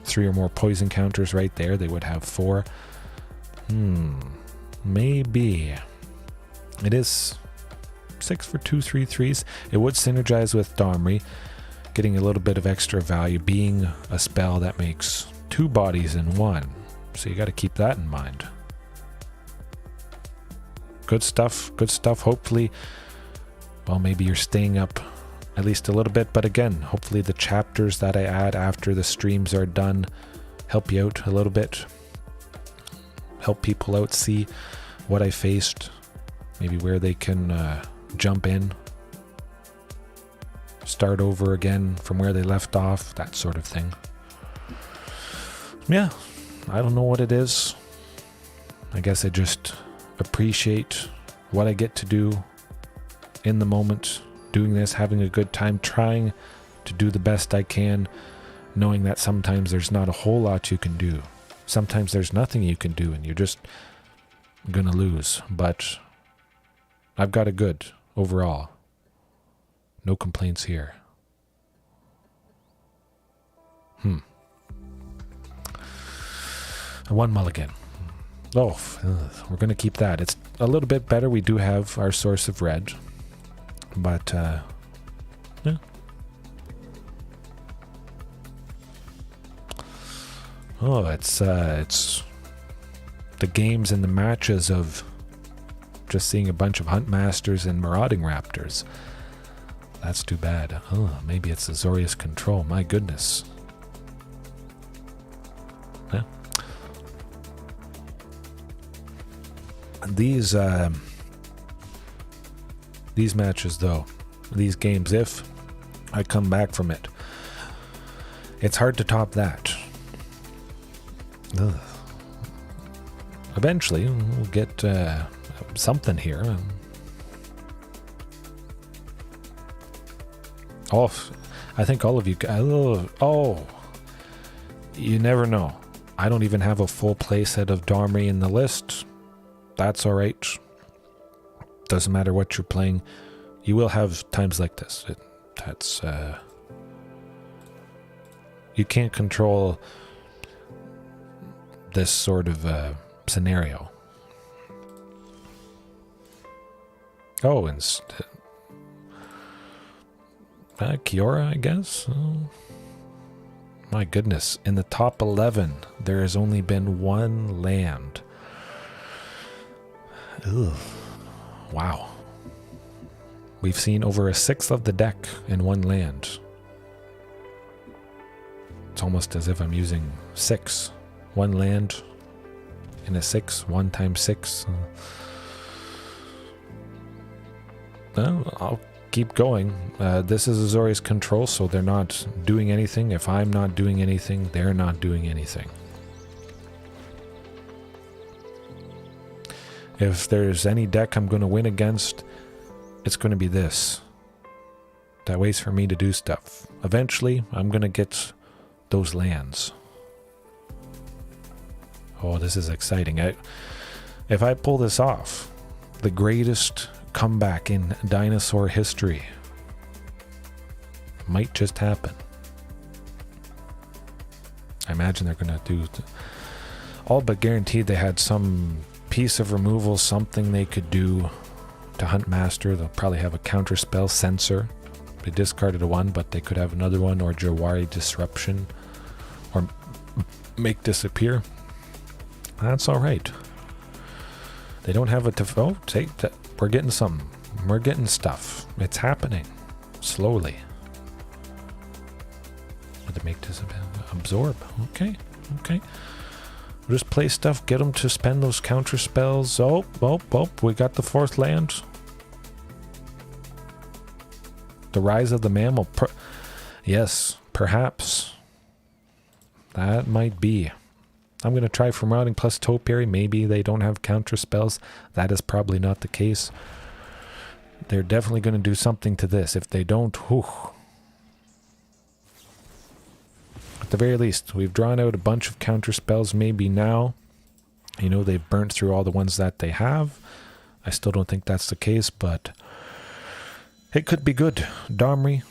3 or more poison counters right there. They would have 4. Maybe. It is 6 for 2 3/3s. It would synergize with Domri. getting a little bit of extra value, being a spell that makes 2 bodies in 1. So you got to keep that in mind. Good stuff, good stuff. Hopefully, well, maybe you're staying up at least a little bit, but again, hopefully the chapters that I add after the streams are done help you out a little bit, help people out, see what I faced, maybe where they can jump in, start over again from where they left off, that sort of thing. Yeah, I don't know what it is. I guess I just appreciate what I get to do in the moment, doing this, having a good time, trying to do the best I can, knowing that sometimes there's not a whole lot you can do. Sometimes there's nothing you can do and you're just gonna lose. But I've got it good overall. No complaints here. One mulligan. Oh, we're going to keep that. It's a little bit better. We do have our source of red. But, yeah. Oh, it's the games and the matches of just seeing a bunch of Huntmasters and Marauding Raptors. That's too bad. Oh, maybe it's Azorius Control. My goodness. Yeah. These matches, though, these games, if I come back from it, it's hard to top that. Ugh. Eventually, we'll get something here. Oh, I think all of you guys... Oh, you never know. I don't even have a full playset of Domri in the list. That's alright. Doesn't matter what you're playing. You will have times like this. You can't control this sort of scenario. Oh, and Kiora, I guess? Oh. My goodness. In the top 11, there has only been one land. Ugh. Wow. We've seen over 1/6 of the deck in one land. It's almost as if I'm using 6. One land in a 6. 1 times 6. Well, I'll keep going. This is Azorius Control, so they're not doing anything. If I'm not doing anything, they're not doing anything. If there's any deck I'm going to win against, it's going to be this. That waits for me to do stuff. Eventually, I'm going to get those lands. Oh, this is exciting. If I pull this off, the greatest comeback in dinosaur history might just happen. I imagine they're going to do all but guaranteed they had some piece of removal, something they could do to Huntmaster. They'll probably have a counter spell, Censor. They discarded a 1, but they could have another one, or Jawari Disruption, or make disappear. That's alright. They don't have a take that. We're getting something. We're getting stuff. It's happening. Slowly. Would they make this absorb? Okay. Okay. We'll just play stuff, get them to spend those counter spells. Oh, we got the 4th land. The Rise of the Mammal. Yes, perhaps. That might be. I'm going to try for Marauding plus Topiary. Maybe they don't have counter spells. That is probably not the case. They're definitely going to do something to this. If they don't, whew. At the very least, we've drawn out a bunch of counter spells. Maybe now, you know, they've burnt through all the ones that they have. I still don't think that's the case, but it could be good. Domri,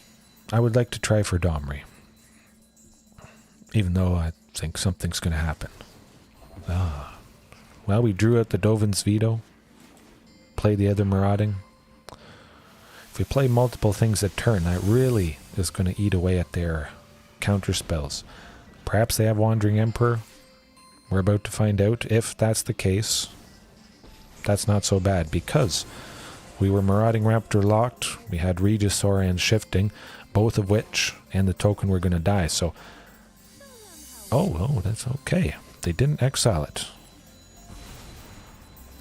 I would like to try for Domri. Even though I think something's going to happen. Well, we drew out the Dovin's Veto. Play the other Marauding. If we play multiple things a turn, that really is going to eat away at their counter spells. Perhaps they have Wandering Emperor. We're about to find out. If that's the case, that's not so bad, because we were Marauding Raptor locked. We had Regisaur and Shifting, both of which, and the token were going to die. So, oh, that's okay. They didn't exile it.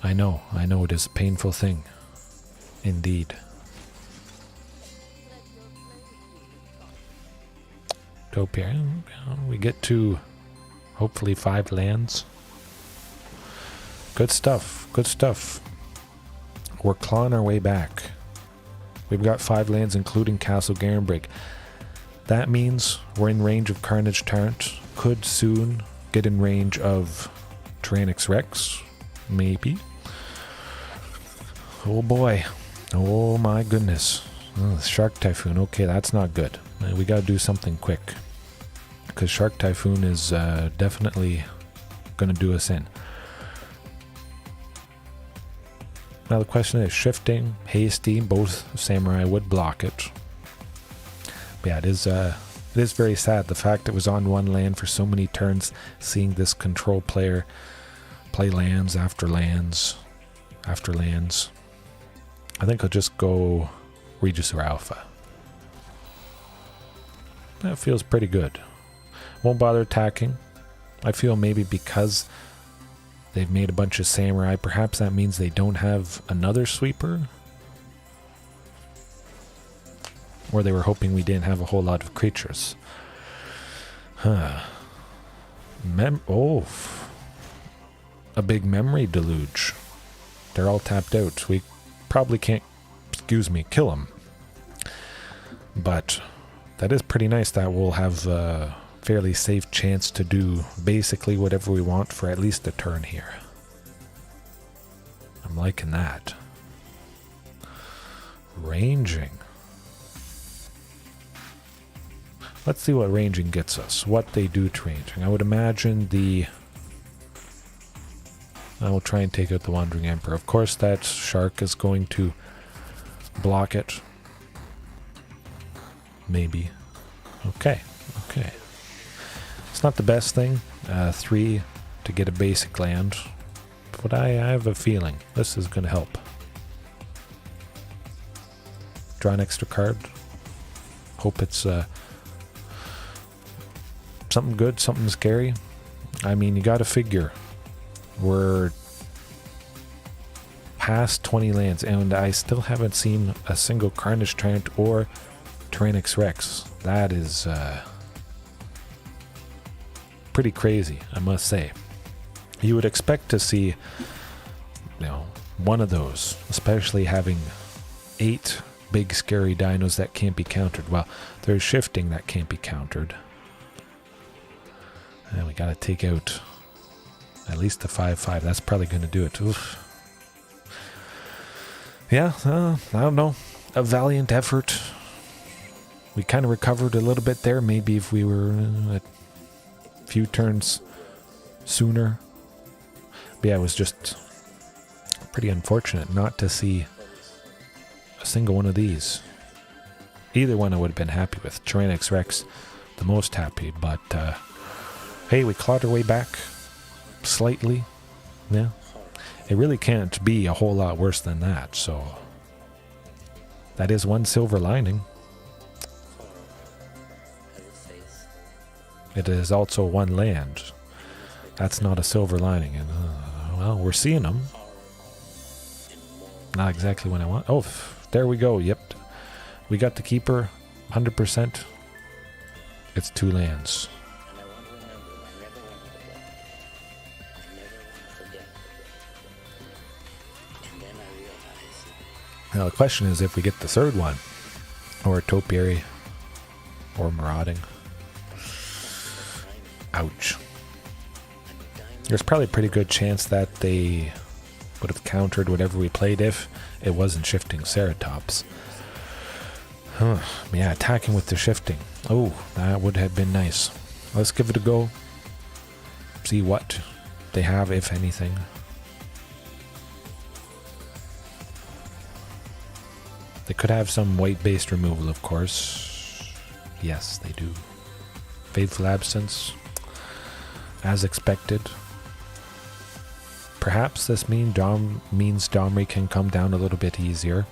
I know it is a painful thing. Indeed. Topiary. We get to hopefully 5 lands. Good stuff. Good stuff. We're clawing our way back. We've got 5 lands, including Castle Garenbrig. That means we're in range of Carnage Tyrant. Could soon get in range of Tyrannix Rex. Maybe. Oh boy. Oh my goodness. Oh, Shark Typhoon. Okay, that's not good. We gotta do something quick, because Shark Typhoon is definitely gonna do us in. Now the question is, Shifting, Hasty, both Samurai would block it. But yeah, it is very sad, the fact it was on one land for so many turns, seeing this control player play lands after lands after lands. I think I'll just go Regisaur Alpha. That feels pretty good. Won't bother attacking. I feel maybe because they've made a bunch of Samurai, perhaps that means they don't have another sweeper? Or they were hoping we didn't have a whole lot of creatures. Huh. A big memory deluge. They're all tapped out. We probably can't, kill them. But that is pretty nice that we'll have a fairly safe chance to do basically whatever we want for at least a turn here. I'm liking that. Ranging. Let's see what ranging gets us. What they do to ranging. I would imagine I will try and take out the Wandering Emperor. Of course, that shark is going to block it. Maybe. Okay. It's not the best thing. 3 to get a basic land. But I have a feeling this is going to help. Draw an extra card. Hope it's something good, something scary. I mean, you got to figure we're past 20 lands, and I still haven't seen a single Carnage Tyrant or Tyrannix Rex. That is pretty crazy, I must say. You would expect to see, one of those, especially having 8 big scary dinos that can't be countered. Well, there's Shifting that can't be countered. And we gotta take out at least a 5/5. That's probably gonna do it. Oof. Yeah, I don't know. A valiant effort. We kind of recovered a little bit there. Maybe if we were a few turns sooner. But yeah, it was just pretty unfortunate not to see a single one of these. Either one I would have been happy with. Tyrannix Rex, the most happy. But hey, we clawed our way back slightly. Yeah. It really can't be a whole lot worse than that. So that is one silver lining. It is also one land. That's not a silver lining. And well, we're seeing them. Not exactly what I want. Oh, there we go. Yep. We got the keeper. 100%. It's 2 lands. Now the question is if we get the third one, or Topiary, or Marauding. Ouch. There's probably a pretty good chance that they would have countered whatever we played if it wasn't Shifting Ceratops. Yeah, attacking with the Shifting. Oh, that would have been nice. Let's give it a go. See what they have, if anything. They could have some white-based removal, of course. Yes, they do. Faithful Absence, as expected. Perhaps this means Domri can come down a little bit easier,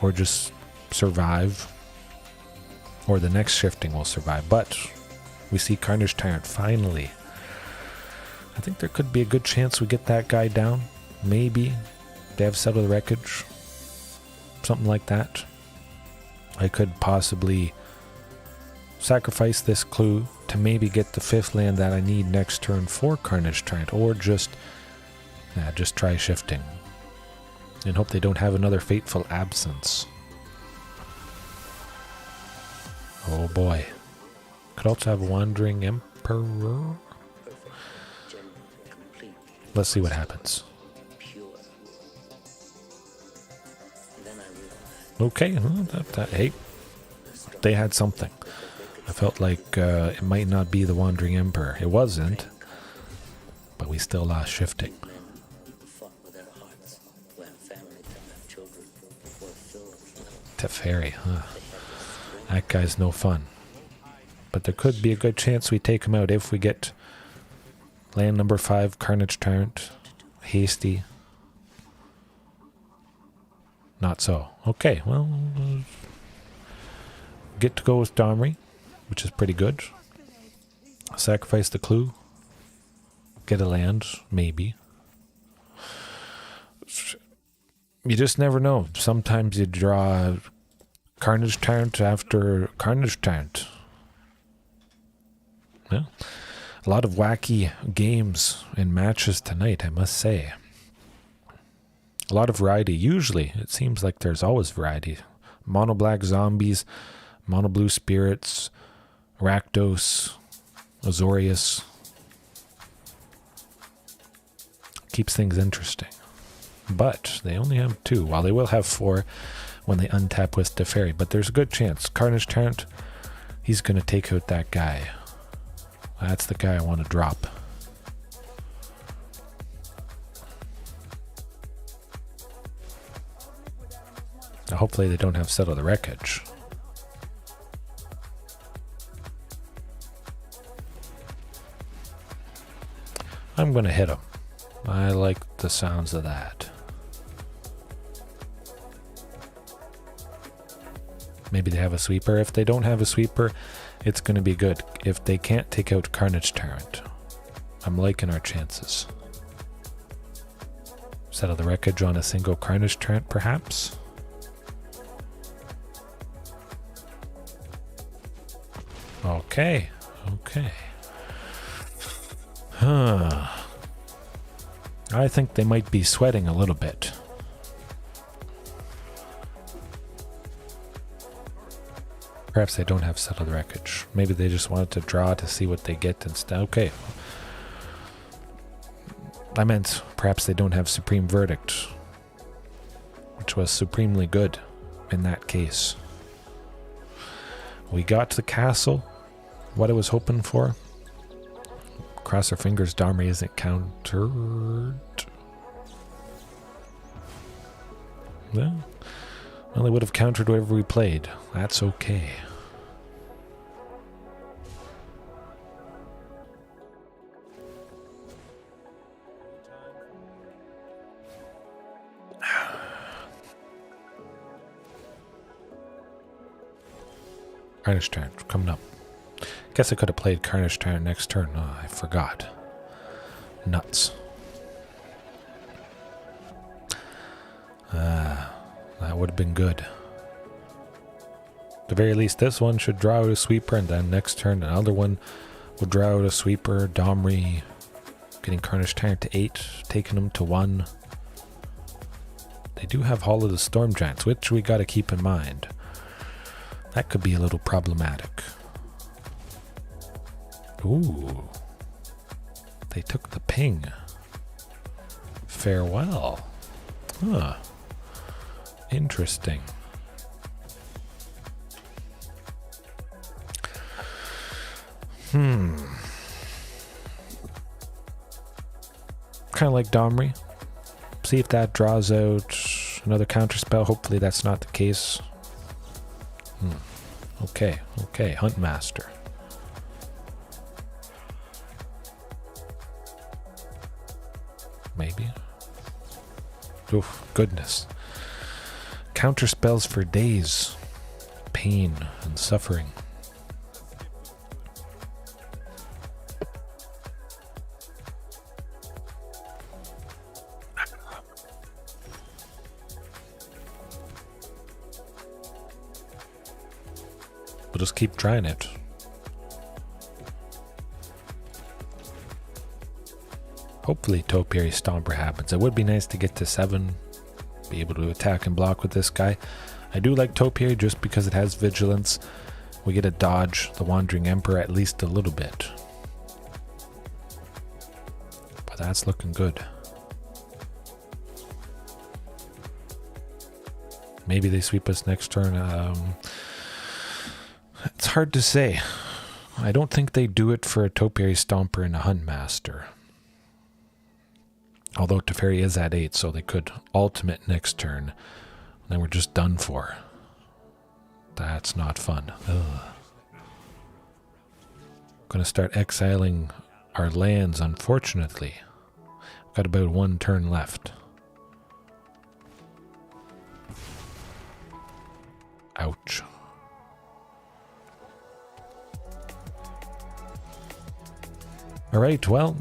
or just survive, or the next shifting will survive. But we see Carnage Tyrant finally. I think there could be a good chance we get that guy down. Maybe they have Settle the Wreckage, something like that. I could possibly sacrifice this clue to maybe get the 5th land that I need next turn for Carnage Tyrant, or just try shifting and hope they don't have another Fateful Absence. Oh boy. Could also have Wandering Emperor. Let's see what happens. Okay, hey, they had something. I felt like it might not be the Wandering Emperor. It wasn't, but we still lost shifting. Teferi, huh? That guy's no fun. But there could be a good chance we take him out if we get land number 5, Carnage Tyrant, Hasty. Not so. Okay, well, get to go with Domri, which is pretty good. Sacrifice the clue. Get a land, maybe. You just never know. Sometimes you draw Carnage Tyrant after Carnage Tyrant. Yeah. A lot of wacky games and matches tonight, I must say. A lot of variety. Usually, it seems like there's always variety. Mono black zombies, mono blue spirits, Rakdos, Azorius. Keeps things interesting. But they only have 2, while they will have 4 when they untap with Teferi. But there's a good chance. Carnage Tyrant, he's going to take out that guy. That's the guy I want to drop. Now hopefully they don't have Settle the Wreckage. I'm going to hit him. I like the sounds of that. Maybe they have a sweeper. If they don't have a sweeper, it's going to be good. If they can't take out Carnage Tyrant, I'm liking our chances. Settle the Wreckage on a single Carnage Tyrant, perhaps? Okay. I think they might be sweating a little bit. Perhaps they don't have Settle the Wreckage. Maybe they just wanted to draw to see what they get instead. Okay. I meant perhaps they don't have Supreme Verdict, which was supremely good in that case. We got to the castle, what I was hoping for. Cross our fingers Domri isn't countered. Well, they would have countered whatever we played. That's okay. Carnage Tyrant coming up. Guess I could have played Carnage Tyrant next turn. Oh, I forgot. Nuts. That would have been good. At the very least, this one should draw out a sweeper, and then next turn another one will draw out a sweeper. Domri getting Carnage Tyrant to 8, taking him to 1. They do have Hall of the Storm Giants, which we got to keep in mind. That could be a little problematic. Ooh. They took the ping. Farewell. Huh. Interesting. Kind of like Domri. See if that draws out another counter spell. Hopefully that's not the case. Okay. Okay, Huntmaster. Maybe. Oof, goodness. Counter spells for days. Pain and suffering. We'll just keep trying it. Hopefully Topiary Stomper happens. It would be nice to get to 7, be able to attack and block with this guy. I do like Topiary just because it has vigilance. We get to dodge the Wandering Emperor at least a little bit. But that's looking good. Maybe they sweep us next turn. It's hard to say. I don't think they do it for a Topiary Stomper and a Huntmaster. Although Teferi is at 8, so they could ultimate next turn. And then we're just done for. That's not fun. Ugh. Gonna start exiling our lands, unfortunately. Got about 1 turn left. Ouch. Alright, well,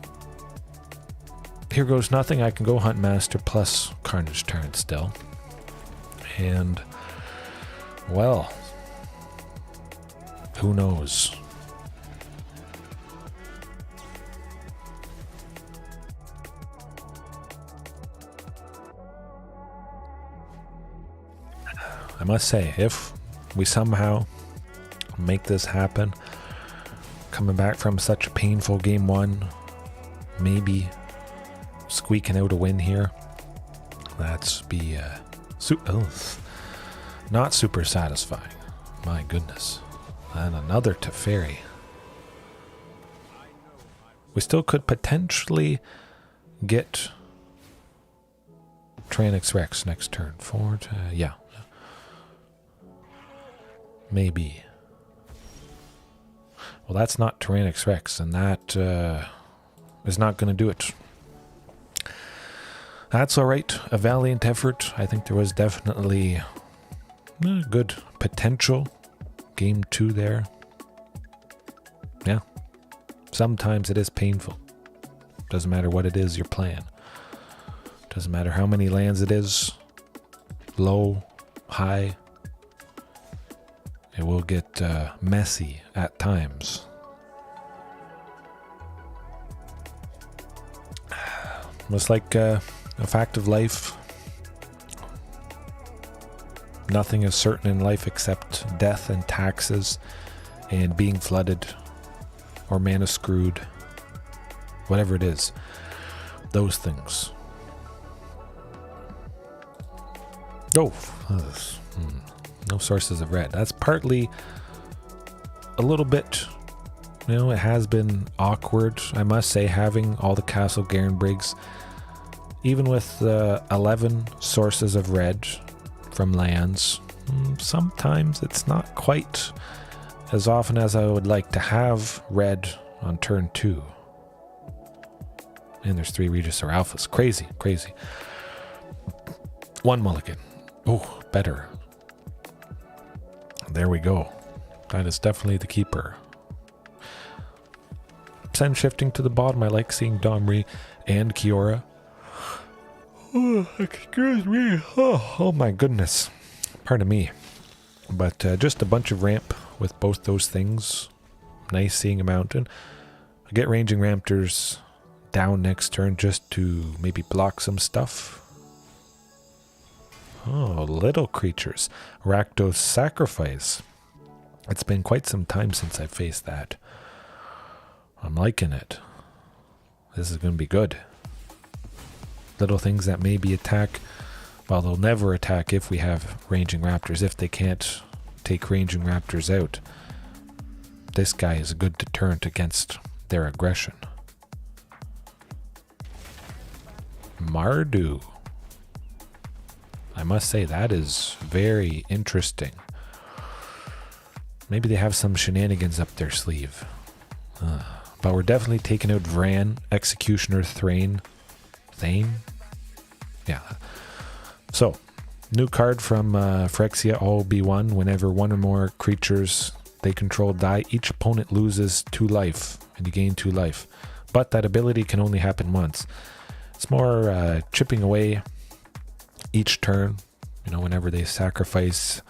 here goes nothing. I can go Huntmaster plus Carnage turn still. And, well, who knows? I must say, if we somehow make this happen, coming back from such a painful game 1, maybe squeaking out a win here, that's be not super satisfying. My goodness. And another Teferi. We still could potentially get Tranix Rex next turn. Yeah. Maybe. Well, that's not Tyrannix Rex, and that is not going to do it. That's alright. A valiant effort. I think there was definitely good potential. Game 2 there. Yeah. Sometimes it is painful. Doesn't matter what it is you're playing. Doesn't matter how many lands it is. Low, high. It will get messy at times. It's like a fact of life. Nothing is certain in life except death and taxes and being flooded or mana screwed. Whatever it is. Those things. Oh. No sources of red. That's partly a little bit, it has been awkward, I must say, having all the Castle Garenbrigs. Even with 11 sources of red from lands, sometimes it's not quite as often as I would like to have red on turn 2. And there's 3 Regis or Alphas. Crazy, crazy. 1 mulligan. Oh, better. There we go. That is definitely the keeper. Send shifting to the bottom. I like seeing Domri and Kiora. Oh, excuse me. Oh my goodness. Pardon me. But just a bunch of ramp with both those things. Nice seeing a mountain. I get Ranging Raptors down next turn just to maybe block some stuff. Oh, little creatures. Rakdos Sacrifice. It's been quite some time since I faced that. I'm liking it. This is going to be good. Little things that maybe attack. Well, they'll never attack if we have Ranging Raptors. If they can't take Ranging Raptors out, this guy is a good deterrent against their aggression. Mardu. I must say that is very interesting. Maybe they have some shenanigans up their sleeve. But we're definitely taking out Vran, Executioner, Thane. Yeah. So, new card from Phyrexia, all B1. Whenever one or more creatures they control die, each opponent loses 2 life, and you gain 2 life. But that ability can only happen once. It's more chipping away each turn, you know, whenever they sacrifice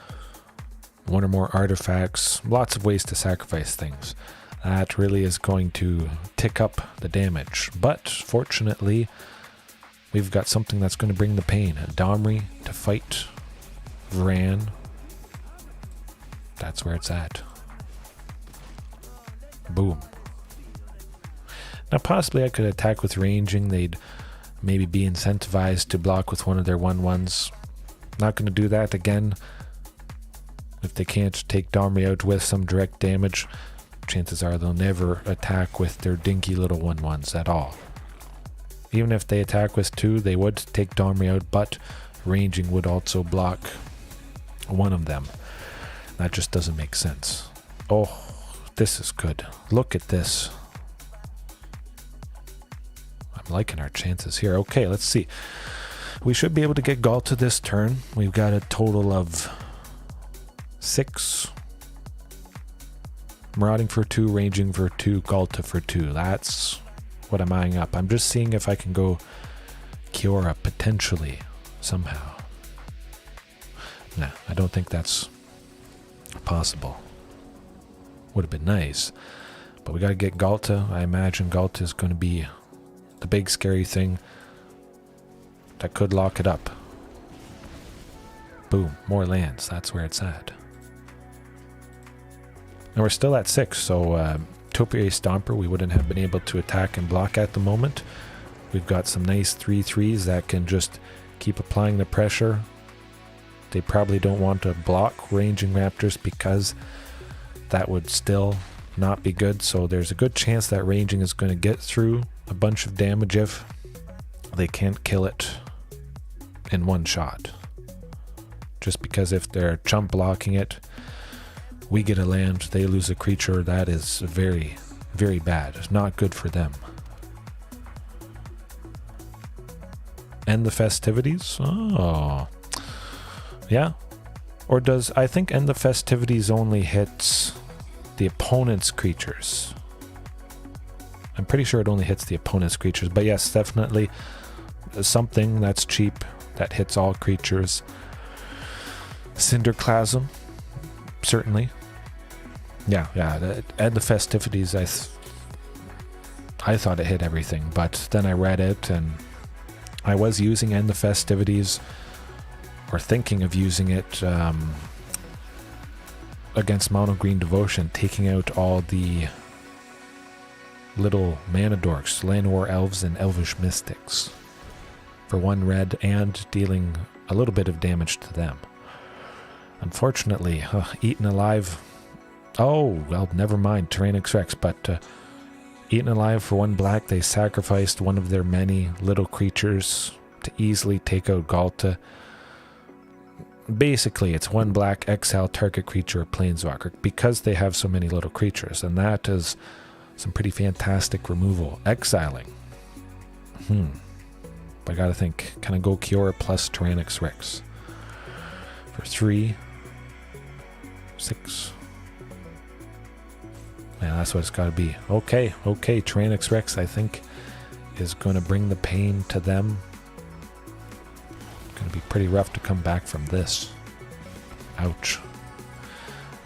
one or more artifacts. Lots of ways to sacrifice things. That really is going to tick up the damage. But fortunately, we've got something that's going to bring the pain. A Domri to fight Vran. That's where it's at. Boom. Now possibly I could attack with ranging. They'd maybe be incentivized to block with one of their 1/1s. Not going to do that again. If they can't take Domri out with some direct damage, chances are they'll never attack with their dinky little 1/1s at all. Even if they attack with 2, they would take Domri out, but ranging would also block one of them. That just doesn't make sense. Oh, this is good. Look at this. I'm liking our chances here. Okay, let's see. We should be able to get Galta this turn. We've got a total of 6. Marauding for 2, Ranging for 2, Galta for 2. That's what I'm eyeing up. I'm just seeing if I can go Kiora potentially somehow. Nah, I don't think that's possible. Would have been nice. But we got to get Galta. I imagine Galta is going to be the big scary thing that could lock it up. Boom, more lands. That's where it's at. And we're still at 6, so Topiary Stomper we wouldn't have been able to attack and block at the moment. We've got some nice 3/3s that can just keep applying the pressure. They probably don't want to block Ranging Raptors because that would still not be good, so there's a good chance that Ranging is going to get through a bunch of damage if they can't kill it in one shot. Just because if they're chump blocking it, we get a land, they lose a creature, that is very, very bad. It's not good for them. End the festivities? Oh. Yeah. Or does, I think end the festivities only hits the opponent's creatures. I'm pretty sure it only hits the opponent's creatures, but yes, definitely something that's cheap that hits all creatures. Cinderclasm, certainly. Yeah, end the festivities, I thought it hit everything, but then I read it and I was using end the festivities, or thinking of using it against Mono Green Devotion, taking out all the little mana dorks, Llanowar Elves and Elvish Mystics for 1 red and dealing a little bit of damage to them. Unfortunately, Eaten Alive, oh, well, never mind, Tyrannix Rex, but Eaten Alive for 1 black, they sacrificed one of their many little creatures to easily take out Galta. Basically, it's 1 black, exile target creature or planeswalker, because they have so many little creatures, and that is some pretty fantastic removal. Exiling. But I gotta think, can I go Kiora plus Tyrannix Rex? For 3, 6. Yeah, that's what it's gotta be. Okay, Tyrannix Rex, I think, is gonna bring the pain to them. Gonna be pretty rough to come back from this. Ouch.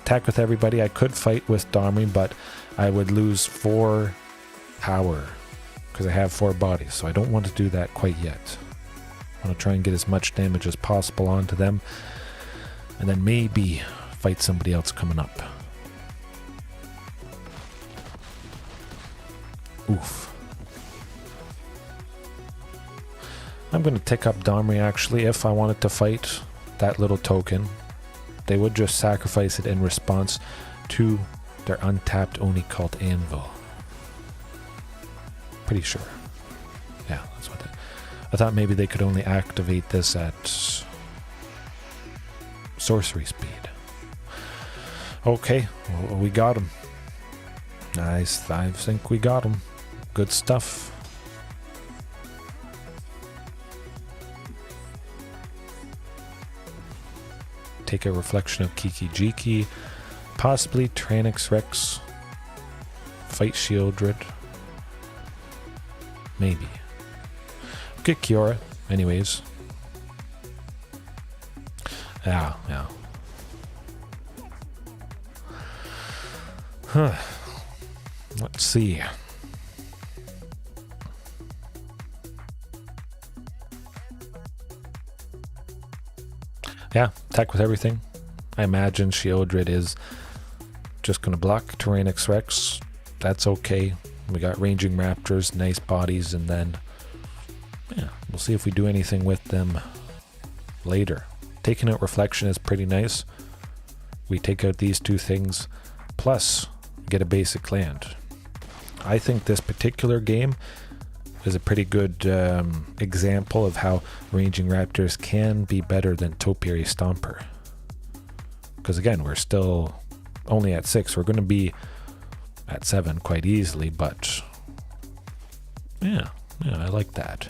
Attack with everybody. I could fight with Domri, but I would lose 4 power because I have 4 bodies, so I don't want to do that quite yet. I want to try and get as much damage as possible onto them, and then maybe fight somebody else coming up. Oof. I'm going to tick up Domri actually if I wanted to fight that little token. They would just sacrifice it in response to their untapped Oni called Anvil. Pretty sure. Yeah, that's what I thought maybe they could only activate this at sorcery speed. Okay, we got him. Nice, I think we got him. Good stuff. Take a reflection of Kiki Jiki, possibly Tranix Rex, fight Shieldred, maybe. Get Kiora, anyways. Yeah. Huh. Let's see. Yeah, attack with everything. I imagine Shieldred is just going to block Tyrannosaurus Rex. That's okay. We got Ranging Raptors, nice bodies, and then yeah, we'll see if we do anything with them later. Taking out Reflection is pretty nice. We take out these two things, plus get a basic land. I think this particular game is a pretty good example of how Ranging Raptors can be better than Topiary Stomper. Because again, we're still only at 6. We're going to be at 7 quite easily, but yeah, I like that.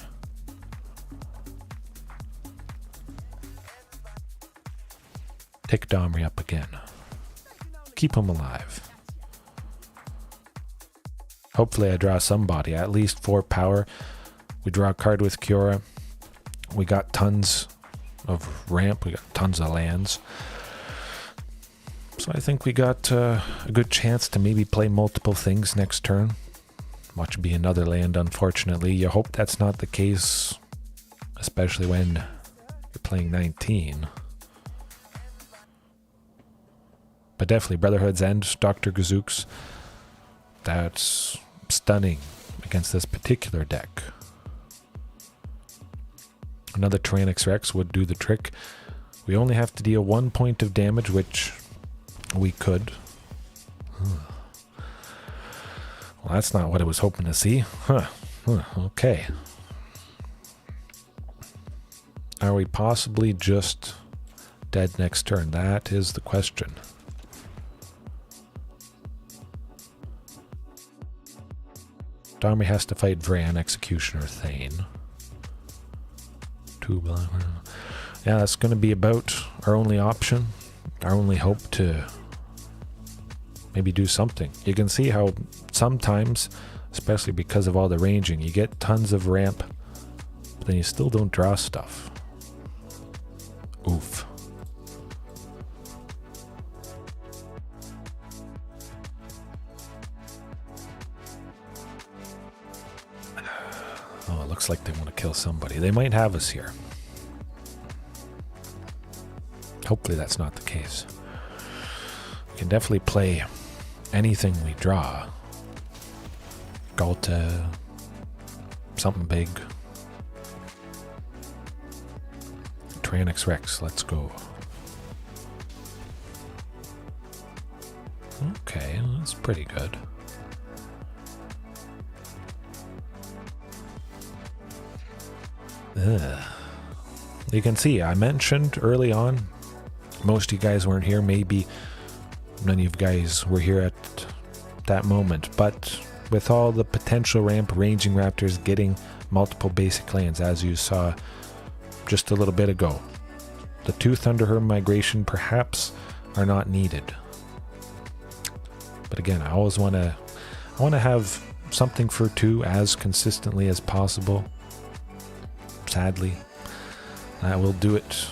Pick Domri up again. Keep him alive. Hopefully I draw somebody, at least 4 power. We draw a card with Kiora. We got tons of ramp. We got tons of lands. So I think we got a good chance to maybe play multiple things next turn. Watch be another land, unfortunately. You hope that's not the case, especially when you're playing 19. But definitely Brotherhood's End, Dr. Gazooks. That's stunning against this particular deck. Another Tyrannosaurus Rex would do the trick. We only have to deal 1 point of damage, which we could. Well, that's not what I was hoping to see. Okay. Are we possibly just dead next turn? That is the question. Domri has to fight Vran, Executioner, Thane. 2 black. Yeah, that's going to be about our only option. Our only hope to maybe do something. You can see how sometimes, especially because of all the ranging, you get tons of ramp, but then you still don't draw stuff. Oof. Oh, it looks like they want to kill somebody. They might have us here. Hopefully that's not the case. We can definitely play anything we draw. Galta, something big. Tyrannosaurus Rex, let's go. Okay, that's pretty good. You can see, I mentioned early on, most of you guys weren't here, maybe none of you guys were here at that moment, but with all the potential ramp, Ranging Raptors getting multiple basic lands, as you saw just a little bit ago, the 2 Thunderherd Migration perhaps are not needed. But again, I always want to have something for 2 as consistently as possible. Sadly, that will do it.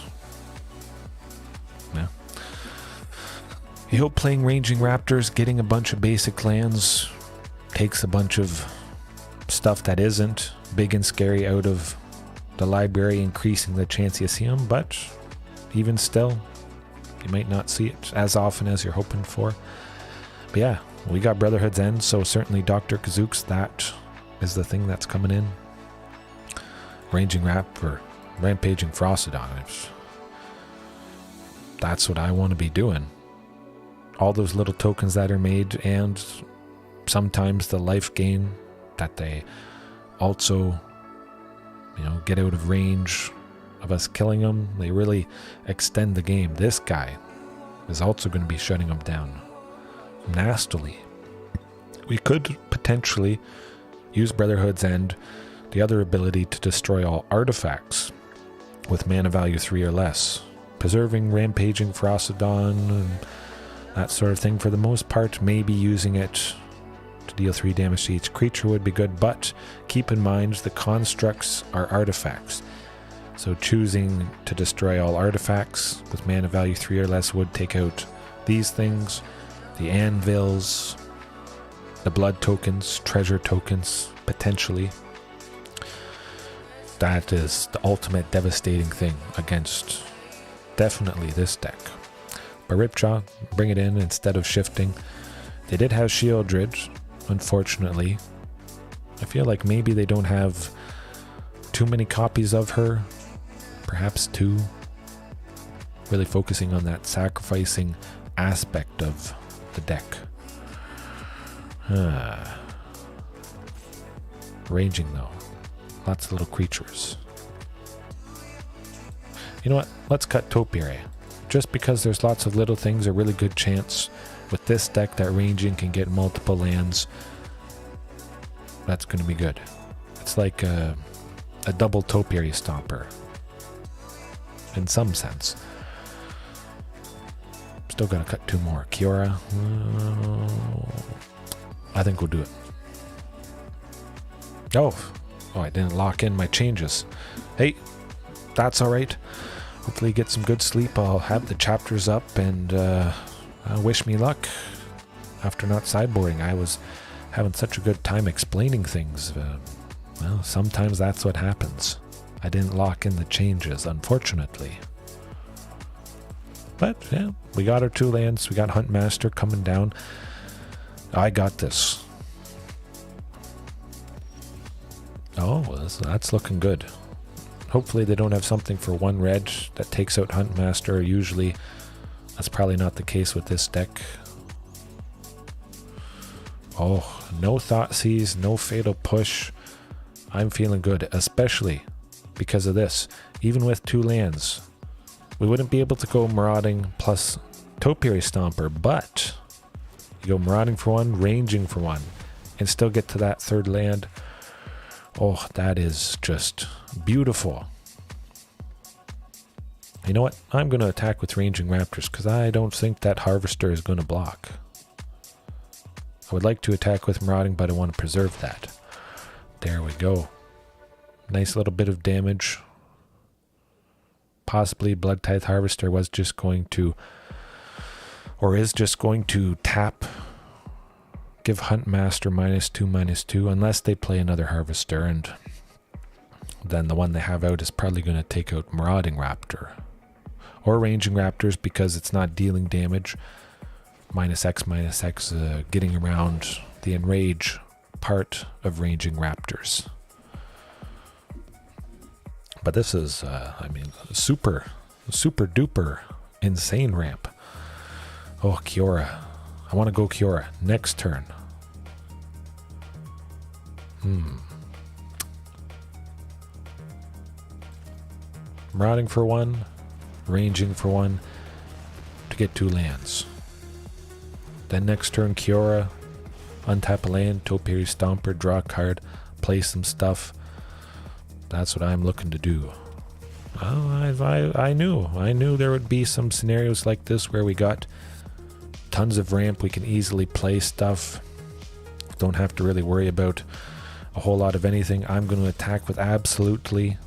Yeah. You hope playing Ranging Raptors, getting a bunch of basic lands, takes a bunch of stuff that isn't big and scary out of the library, increasing the chance you see them, but even still, you might not see it as often as you're hoping for. But yeah, we got Brotherhood's End, so certainly Dr. Gazooks, that is the thing that's coming in. Ranging Raptor, Rampaging Frostodon. That's what I want to be doing. All those little tokens that are made, and sometimes the life gain that they also, get out of range of us killing them. They really extend the game. This guy, is also going to be shutting them down nastily. We could potentially use Brotherhood's End, the other ability to destroy all artifacts with mana value 3 or less. Preserving, Rampaging, Frostodon, and that sort of thing for the most part. Maybe using it to deal 3 damage to each creature would be good, but keep in mind the constructs are artifacts. So choosing to destroy all artifacts with mana value 3 or less would take out these things, the anvils, the blood tokens, treasure tokens, potentially. That is the ultimate devastating thing against definitely this deck. But Ripjaw, bring it in instead of shifting. They did have Shieldred, unfortunately. I feel like maybe they don't have too many copies of her. Perhaps 2. Really focusing on that sacrificing aspect of the deck. Ranging though. Lots of little creatures. You know what? Let's cut Topiary. Just because there's lots of little things, a really good chance with this deck that ranging can get multiple lands. That's going to be good. It's like a double Topiary Stomper. In some sense. Still got to cut 2 more. Kiora. I think we'll do it. Oh, I didn't lock in my changes. Hey, that's alright. Hopefully get some good sleep. I'll have the chapters up and wish me luck after not sideboarding. I was having such a good time explaining things. Well, sometimes that's what happens. I didn't lock in the changes, unfortunately. But yeah, we got our 2 lands. We got Huntmaster coming down. I got this. Oh, that's looking good. Hopefully they don't have something for 1 red that takes out Huntmaster. Usually that's probably not the case with this deck. Oh, no Thoughtseize, no Fatal Push. I'm feeling good, especially because of this. Even with 2 lands, we wouldn't be able to go Marauding plus Topiary Stomper, but you go Marauding for 1, Ranging for 1, and still get to that 3rd land. Oh, that is just beautiful. You know what? I'm going to attack with Ranging Raptors because I don't think that Harvester is going to block. I would like to attack with Marauding, but I want to preserve that. There we go. Nice little bit of damage. Possibly Blood Tithe Harvester was just going to, or is just going to tap, give Huntmaster -2/-2, unless they play another Harvester, and then the one they have out is probably going to take out Marauding Raptor. Or Ranging Raptors because it's not dealing damage. -X, getting around the enrage part of Ranging Raptors. But this is, I mean, super duper insane ramp. Oh, Kiora. I want to go Kiora. Next turn. Marauding for 1. Ranging for 1. To get 2 lands. Then next turn, Kiora. Untap a land. Topiary Stomper. Draw a card. Play some stuff. That's what I'm looking to do. Oh, I knew there would be some scenarios like this where we got tons of ramp. We can easily play stuff. Don't have to really worry about a whole lot of anything. I'm going to attack with absolutely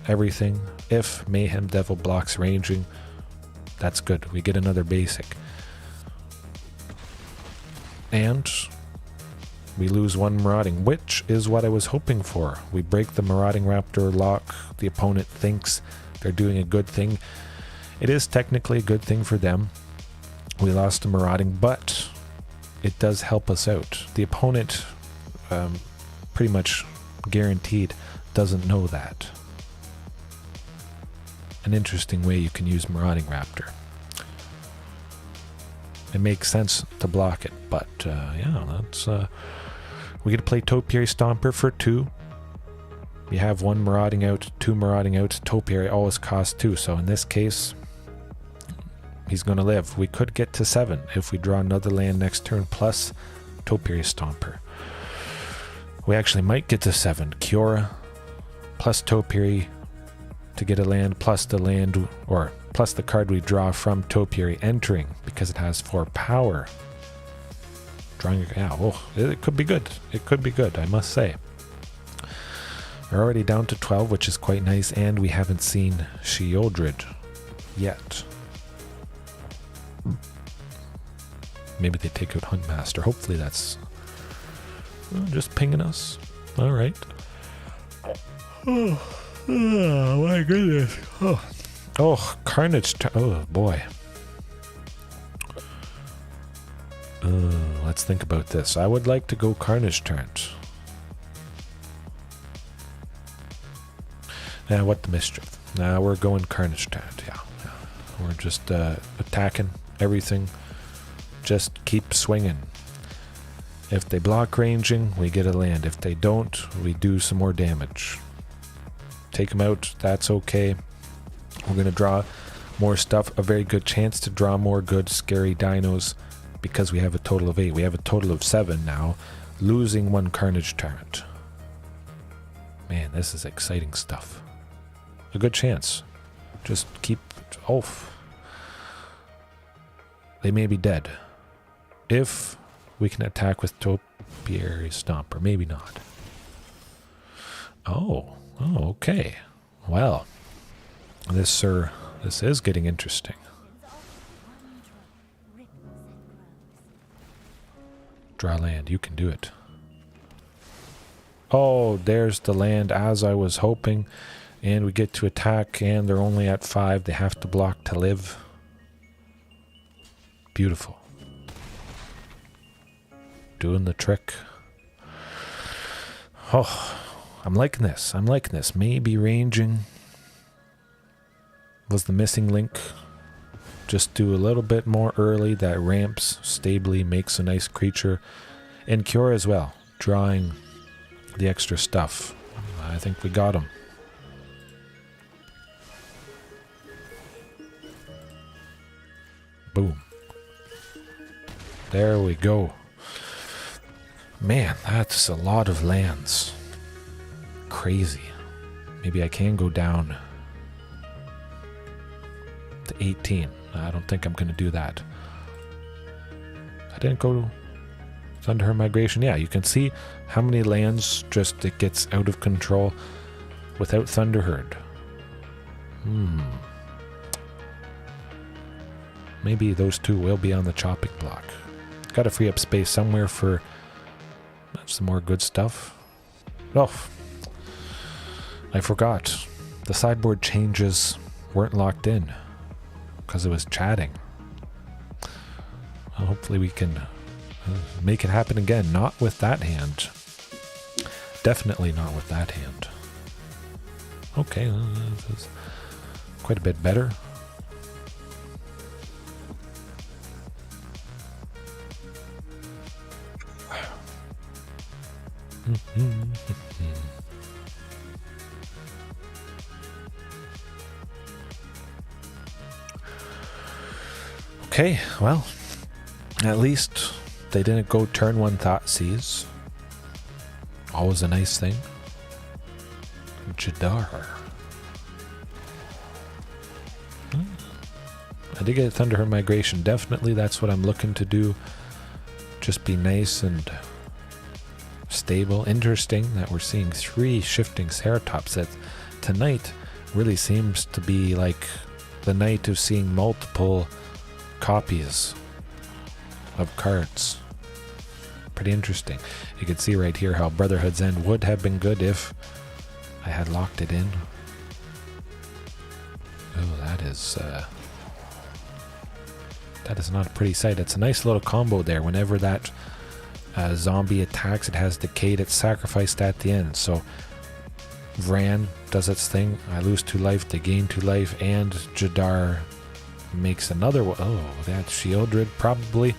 everything. If Mayhem Devil blocks ranging, that's good. We get another basic. And we lose 1 Marauding, which is what I was hoping for. We break the Marauding Raptor lock. The opponent thinks they're doing a good thing. It is technically a good thing for them. We lost the Marauding, but it does help us out. The opponent, pretty much guaranteed, doesn't know that. An interesting way you can use Marauding Raptor. It makes sense to block it, but yeah, that's... we get to play Topiary Stomper for 2. We have 1 Marauding out, 2 Marauding out. Topiary always costs 2, so in this case, he's going to live. We could get to 7 if we draw another land next turn plus Topiary Stomper. We actually might get to 7. Kiora plus Topiary to get a land, plus the land, or plus the card we draw from Topiary entering, because it has 4 power. Drawing, yeah, oh, it could be good. It could be good, I must say. We're already down to 12, which is quite nice, and we haven't seen Sheoldred yet. Maybe they take out Huntmaster. Hopefully that's just pinging us. All right. Oh, my goodness. Oh, Carnage. Oh, boy. Let's think about this. I would like to go Carnage turns. Now, what the mischief? Now we're going Carnage turns. Yeah. We're just attacking everything. Just keep swinging. If they block ranging, we get a land. If they don't, we do some more damage. Take them out. That's okay. We're going to draw more stuff. A very good chance to draw more good, scary dinos because we have a total of 8. We have a total of 7 now. Losing 1 Carnage turret. Man, this is exciting stuff. A good chance. Just keep... Oh. They may be dead. If we can attack with Topiary Stomper. Maybe not. Oh, okay. Well, this is getting interesting. Draw land. You can do it. Oh, there's the land as I was hoping. And we get to attack, and they're only at 5. They have to block to live. Beautiful. Doing the trick. Oh, I'm liking this. I'm liking this. Maybe ranging was the missing link. Just do a little bit more early. That ramps stably, makes a nice creature. And Kiora as well. Drawing the extra stuff. I think we got him. Boom. There we go. Man, that's a lot of lands. Crazy. Maybe I can go down to 18. I don't think I'm going to do that. I didn't go Thunderherd Migration. Yeah, you can see how many lands just it gets out of control without Thunderherd. Maybe those 2 will be on the chopping block. Got to free up space somewhere for some more good stuff. Oh, I forgot. The sideboard changes weren't locked in because it was chatting. Well, hopefully we can make it happen again. Not with that hand. Definitely not with that hand. Okay, this is quite a bit better. Okay, well, at least they didn't go turn 1 Thoughtseize. Always a nice thing. Jadar. I did get a Thunderherd Migration. Definitely that's what I'm looking to do. Just be nice and stable. Interesting that we're seeing 3 shifting Ceratops. That tonight really seems to be like the night of seeing multiple copies of cards. Pretty interesting. You can see right here how Brotherhood's End would have been good if I had locked it in. Oh, that is not a pretty sight. It's a nice little combo there. Whenever that zombie attacks, it has decayed. It's sacrificed at the end. So Vran does its thing. I lose 2 life. They gain 2 life. And Jadar makes another one. Oh, that's Sheoldred probably.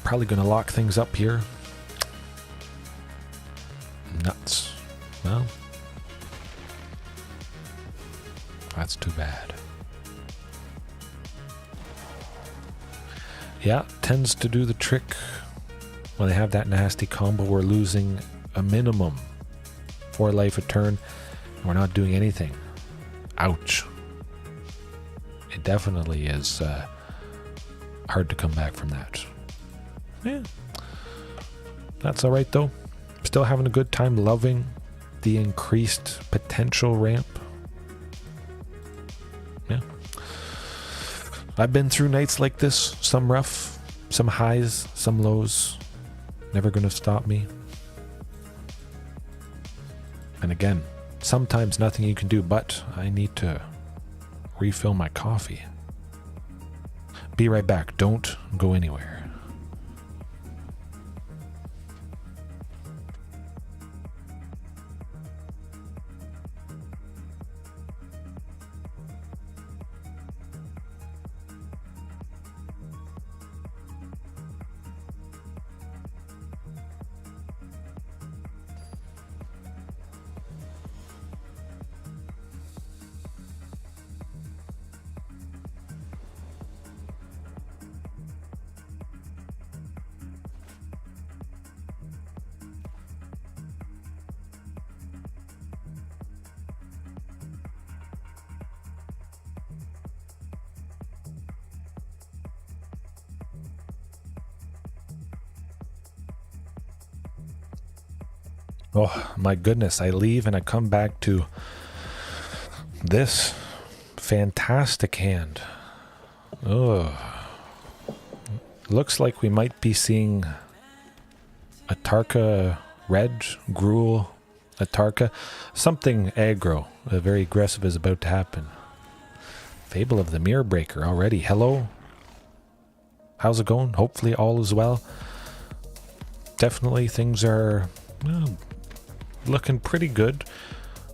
Probably going to lock things up here. Nuts. Well, that's too bad. Yeah, tends to do the trick. When they have that nasty combo, we're losing a minimum 4 life a turn, and we're not doing anything. Ouch. It definitely is hard to come back from that. Yeah. That's alright though. Still having a good time, loving the increased potential ramp. Yeah. I've been through nights like this, some rough, some highs, some lows. Never gonna stop me. And again, sometimes nothing you can do, but I need to refill my coffee. Be right back. Don't go anywhere. Oh my goodness, I leave and I come back to this fantastic hand. Oh, looks like we might be seeing Atraxa red, Gruul, Atraxa. Something aggro, very aggressive is about to happen. Fable of the Mirror Breaker already. Hello? How's it going? Hopefully all is well. Definitely things are, well, looking pretty good.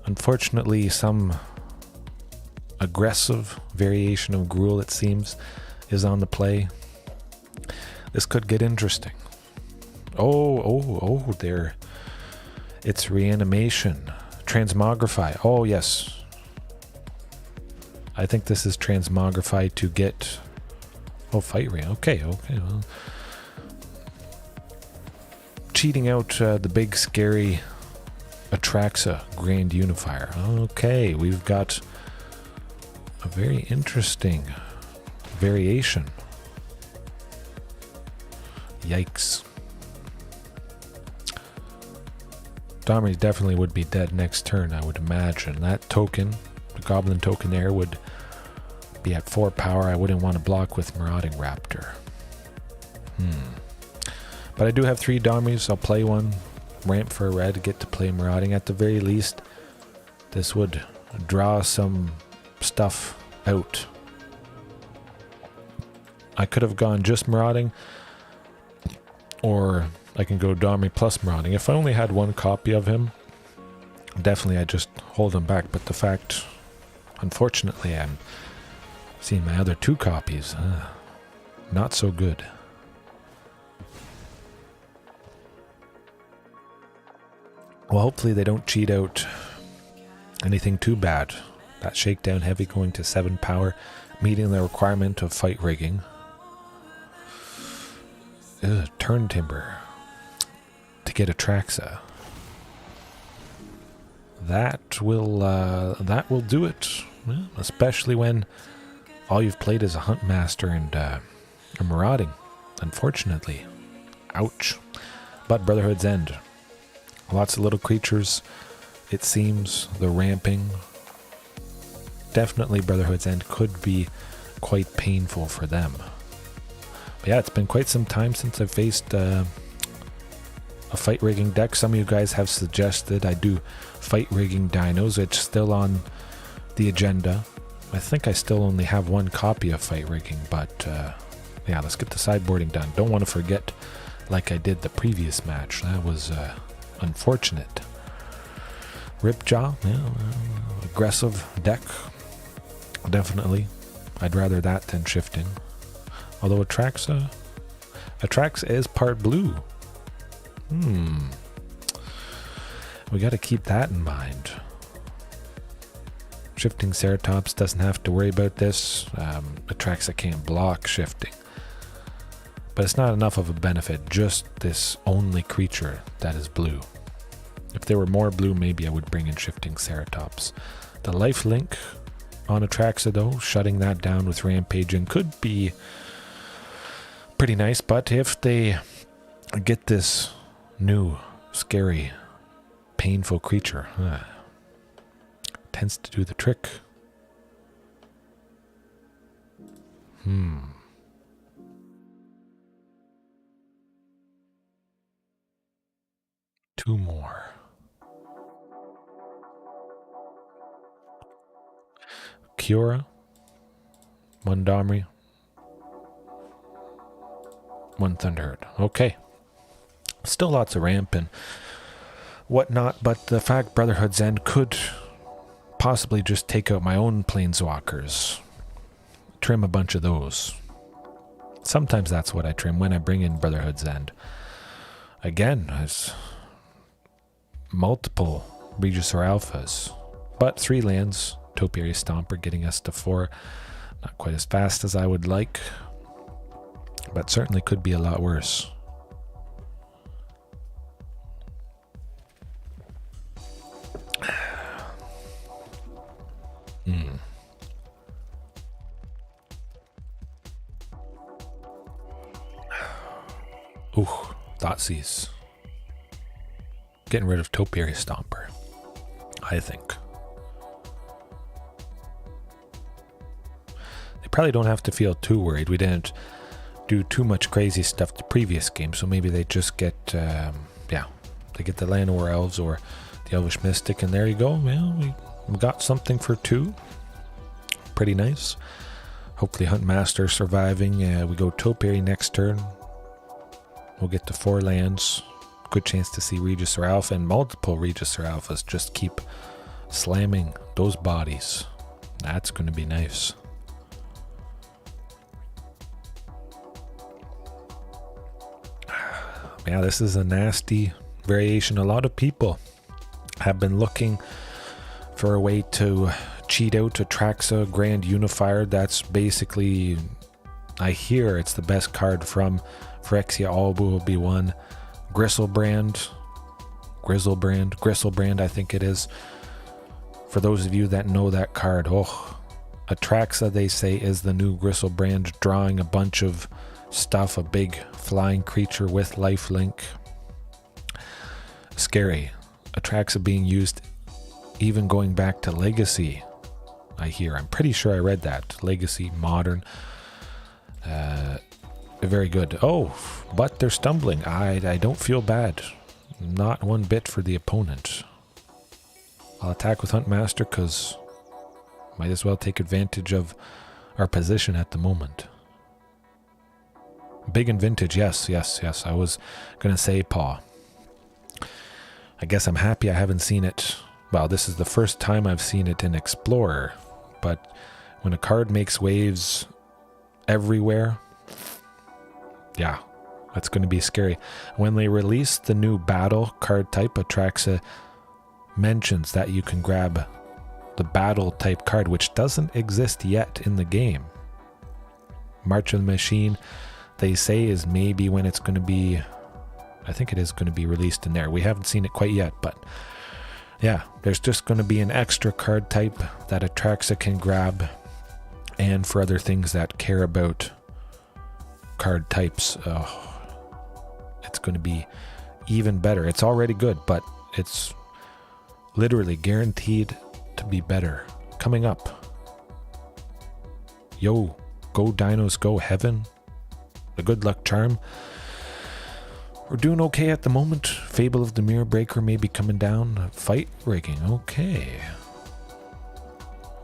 Unfortunately, some aggressive variation of Gruul, it seems, is on the play. This could get interesting. Oh, there. It's reanimation. Transmogrify. Oh, yes. I think this is transmogrify to get... Oh, fight ring. Okay, well. Cheating out the big, scary Atraxa Grand Unifier. Okay, we've got a very interesting variation. Yikes. Domri definitely would be dead next turn, I would imagine. That token, the Goblin token there, would be at 4 power. I wouldn't want to block with Marauding Raptor. But I do have 3 Domries. I'll play one. Ramp for a red, get to play Marauding. At the very least, this would draw some stuff out. I could have gone just Marauding, or I can go Domri plus Marauding. If I only had 1 copy of him, definitely I'd just hold him back. But the fact, unfortunately, I'm seeing my other 2 copies. Not so good. Well, hopefully they don't cheat out anything too bad. That shakedown heavy going to 7 power, meeting the requirement of fight rigging. Turn timber to get Atraxa. That will do it. Well, especially when all you've played is a Huntmaster and a Marauding. Unfortunately, ouch. But Brotherhood's End. Lots of little creatures, it seems. The ramping. Definitely Brotherhood's End could be quite painful for them. But yeah, it's been quite some time since I've faced a fight rigging deck. Some of you guys have suggested I do fight rigging dinos. It's still on the agenda. I think I still only have 1 copy of fight rigging, but yeah, let's get the sideboarding done. Don't want to forget like I did the previous match. That was unfortunate. Ripjaw, yeah, aggressive deck. Definitely. I'd rather that than shifting. Although Atraxa is part blue. We got to keep that in mind. Shifting Ceratops doesn't have to worry about this. Atraxa can't block shifting. But it's not enough of a benefit, just this only creature that is blue. If there were more blue, maybe I would bring in Shifting Ceratops. The lifelink on Atraxa, though, shutting that down with Rampaging could be pretty nice. But if they get this new, scary, painful creature, tends to do the trick. Two more. Kiora, one Domri, one Thunderherd. Okay. Still lots of ramp and whatnot, but the fact Brotherhood's End could possibly just take out my own planeswalkers. Trim a bunch of those. Sometimes that's what I trim when I bring in Brotherhood's End. Again, it's multiple Regis or Alphas, but 3 lands. Topiary Stomper getting us to 4. Not quite as fast as I would like, but certainly could be a lot worse. Ooh, Thoughtseize. Getting rid of Topiary Stomper, I think. They probably don't have to feel too worried. We didn't do too much crazy stuff the previous game, so maybe they just get, they get the Llanowar Elves or the Elvish Mystic, and there you go. Well, we got something for 2. Pretty nice. Hopefully Huntmaster surviving. We go Topiary next turn. We'll get to 4 lands. Good chance to see Regis or Alpha, and multiple Regis or Alphas just keep slamming those bodies. That's going to be nice. Yeah, this is a nasty variation. A lot of people have been looking for a way to cheat out Atraxa Grand Unifier. That's basically, I hear it's the best card from Phyrexia. Albu will be one. Griselbrand, I think it is. For those of you that know that card, Atraxa, they say, is the new Griselbrand, drawing a bunch of stuff, a big flying creature with lifelink. Scary. Atraxa being used even going back to Legacy, I hear. I'm pretty sure I read that. Legacy, Modern. Very good. Oh, but they're stumbling. I don't feel bad. Not one bit for the opponent. I'll attack with Huntmaster because might as well take advantage of our position at the moment. Big and vintage, yes. I was going to say paw. I guess I'm happy I haven't seen it. Well, this is the first time I've seen it in Explorer. But when a card makes waves everywhere, yeah, that's going to be scary. When they release the new battle card type, Atraxa mentions that you can grab the battle type card, which doesn't exist yet in the game. March of the Machine, they say, is maybe when it's going to be, I think it is going to be released in there. We haven't seen it quite yet, but yeah, there's just going to be an extra card type that Atraxa can grab, and for other things that care about card types, it's going to be even better. It's already good, but it's literally guaranteed to be better. Coming up, yo, go Dinos, go Heaven, the good luck charm. We're doing okay at the moment. Fable of the Mirror Breaker may be coming down. Fight rigging, okay.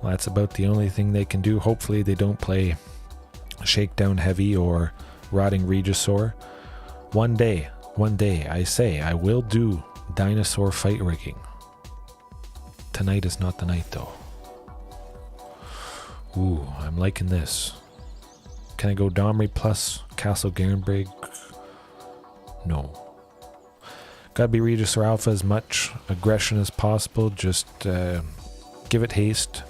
Well, that's about the only thing they can do. Hopefully they don't play Shakedown Heavy or Rotting Regisaur. One day, I say, I will do Dinosaur fight rigging. Tonight is not the night, though. Ooh, I'm liking this. Can I go Domri plus Castle Garenbrig? No. Gotta be Regisaur Alpha, as much aggression as possible. Just give it haste.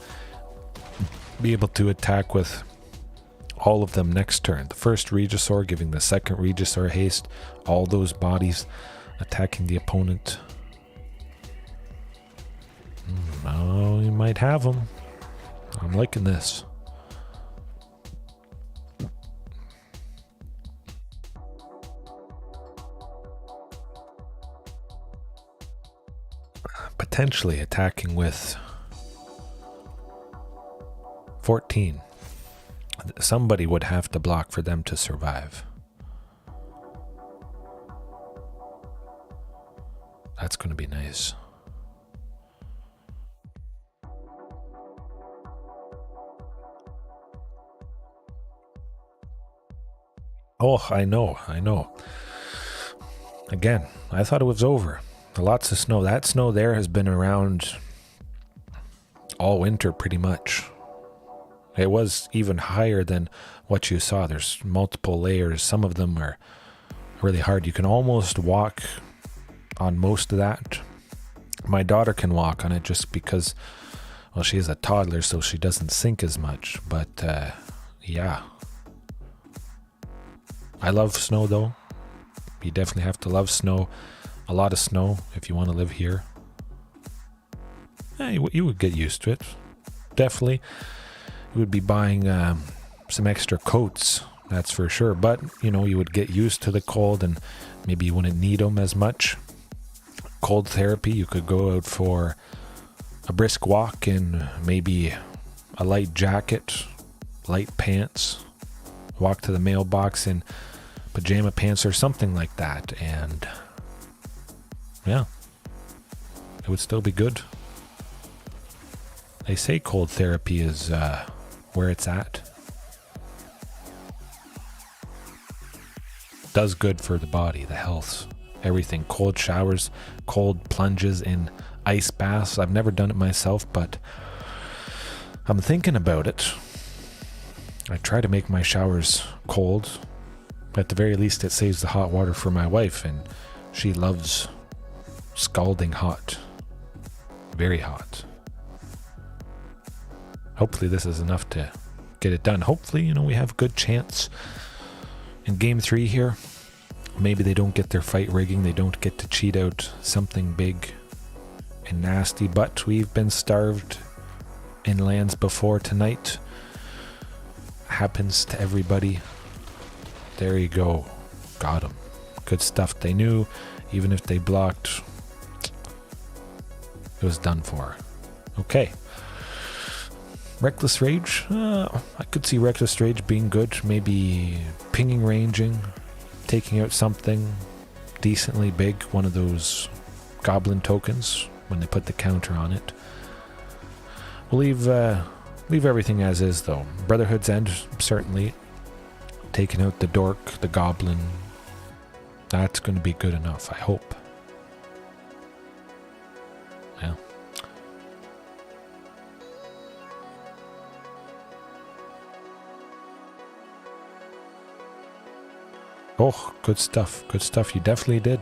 Be able to attack with all of them next turn. The first Regisaur giving the second Regisaur haste. All those bodies attacking the opponent. Oh, you might have them. I'm liking this. Potentially attacking with 14. Somebody would have to block for them to survive. That's going to be nice. Oh, I know. Again, I thought it was over. Lots of snow. That snow there has been around all winter pretty much. It was even higher than what you saw. There's multiple layers. Some of them are really hard. You can almost walk on most of that. My daughter can walk on it just because, well, she is a toddler, so she doesn't sink as much. But, yeah. I love snow, though. You definitely have to love snow. A lot of snow if you want to live here. You would get used to it. Definitely. You would be buying some extra coats, that's for sure. But, you know, you would get used to the cold and maybe you wouldn't need them as much. Cold therapy, you could go out for a brisk walk in maybe a light jacket, light pants, walk to the mailbox in pajama pants or something like that, and yeah, it would still be good. They say cold therapy is where it's at. Does good for the body, the health, everything. Cold showers, cold plunges in ice baths. I've never done it myself, but I'm thinking about it. I try to make my showers cold. At the very least, it saves the hot water for my wife, and she loves scalding hot. Very hot. Hopefully this is enough to get it done. Hopefully, you know, we have a good chance in game 3 here. Maybe they don't get their fight rigging. They don't get to cheat out something big and nasty. But we've been starved in lands before tonight. Happens to everybody. There you go. Got him. Good stuff. They knew even if they blocked, it was done for. Okay. Reckless Rage. I could see Reckless Rage being good. Maybe pinging, ranging, taking out something decently big. One of those goblin tokens when they put the counter on it. We'll leave everything as is, though. Brotherhood's End, certainly. Taking out the dork, the goblin. That's going to be good enough, I hope. Yeah. Oh, good stuff. Good stuff. You definitely did.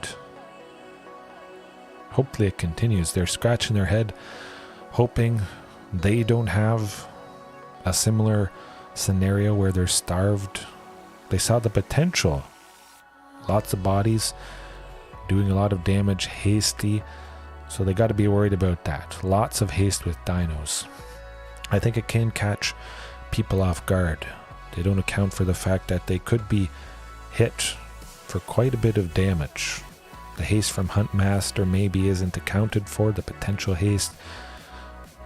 Hopefully it continues. They're scratching their head, hoping they don't have a similar scenario where they're starved. They saw the potential. Lots of bodies, doing a lot of damage, hasty. So they got to be worried about that. Lots of haste with dinos. I think it can catch people off guard. They don't account for the fact that they could be hit for quite a bit of damage. The haste from Huntmaster maybe isn't accounted for. The potential haste.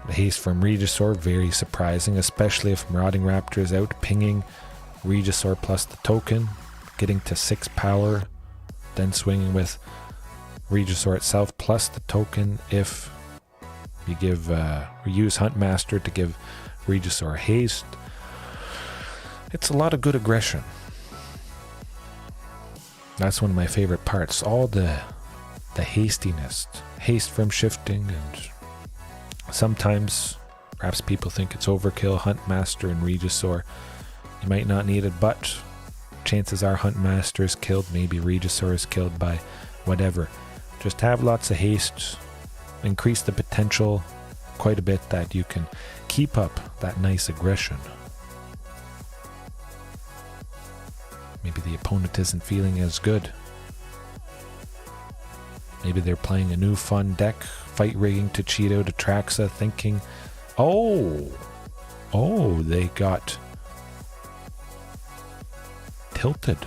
The haste from Regisaur, very surprising, especially if Marauding Raptor is out pinging Regisaur plus the token, getting to 6 power, then swinging with Regisaur itself plus the token if you use Huntmaster to give Regisaur haste. It's a lot of good aggression. That's one of my favorite parts. All the hastiness, haste from shifting, and sometimes perhaps people think it's overkill. Huntmaster and Regisaur, you might not need it, but chances are Huntmaster is killed, maybe Regisaur is killed by whatever. Just have lots of haste, increase the potential quite a bit that you can keep up that nice aggression. Maybe the opponent isn't feeling as good. Maybe they're playing a new fun deck, fight rigging to cheat out Atraxa, thinking, oh, they got tilted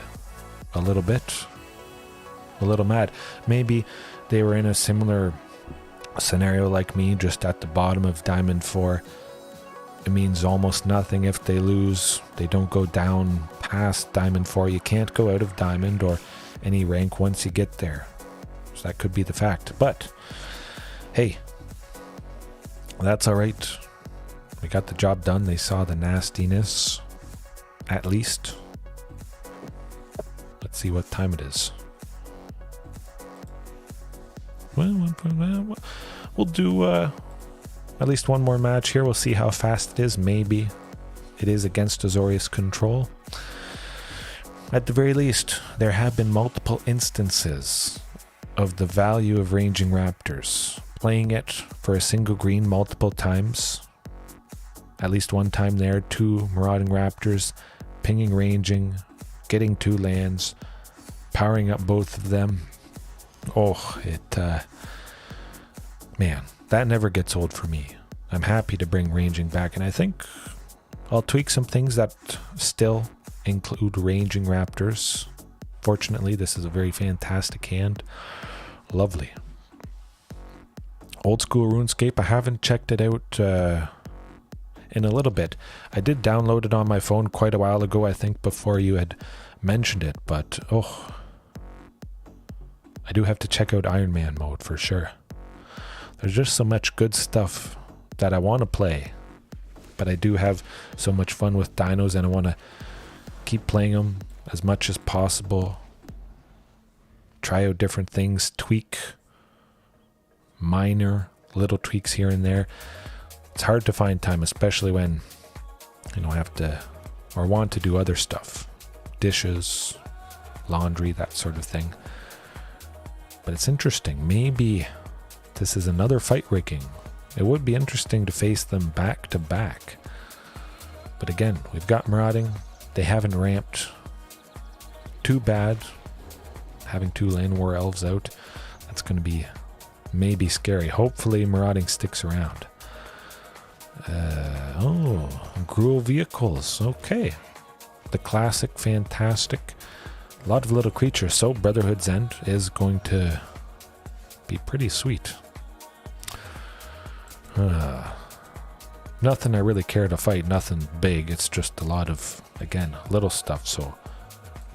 a little bit, a little mad. Maybe they were in a similar scenario like me, just at the bottom of Diamond 4. It means almost nothing if they lose. They don't go down past Diamond 4. You can't go out of Diamond or any rank once you get there. So that could be the fact. But, hey, that's alright. We got the job done. They saw the nastiness, at least. Let's see what time it is. Well, we'll do at least one more match here. We'll see how fast it is. Maybe it is against Azorius Control. At the very least, there have been multiple instances of the value of Ranging Raptors. Playing it for a single green multiple times. At least one time there, 2 Marauding Raptors, pinging Ranging, getting 2 lands, powering up both of them. Oh, man, that never gets old for me. I'm happy to bring Ranging back, and I think I'll tweak some things that still include Ranging Raptors. Fortunately, this is a very fantastic hand. Lovely. Old school RuneScape, I haven't checked it out in a little bit. I did download it on my phone quite a while ago, I think, before you had mentioned it, but I do have to check out Iron Man mode for sure. There's just so much good stuff that I want to play, but I do have so much fun with dinos, and I want to keep playing them as much as possible. Try out different things, tweak minor little tweaks here and there. It's hard to find time, especially when I have to or want to do other stuff, dishes, laundry, that sort of thing. But it's interesting. Maybe this is another fight rigging. It would be interesting to face them back to back. But again, we've got Marauding. They haven't ramped too bad. Having 2 Land War Elves out, that's going to be maybe scary. Hopefully Marauding sticks around. Gruul Vehicles. Okay. The classic, fantastic. A lot of little creatures, so Brotherhood's End is going to be pretty sweet. Nothing I really care to fight, nothing big. It's just a lot of, again, little stuff. So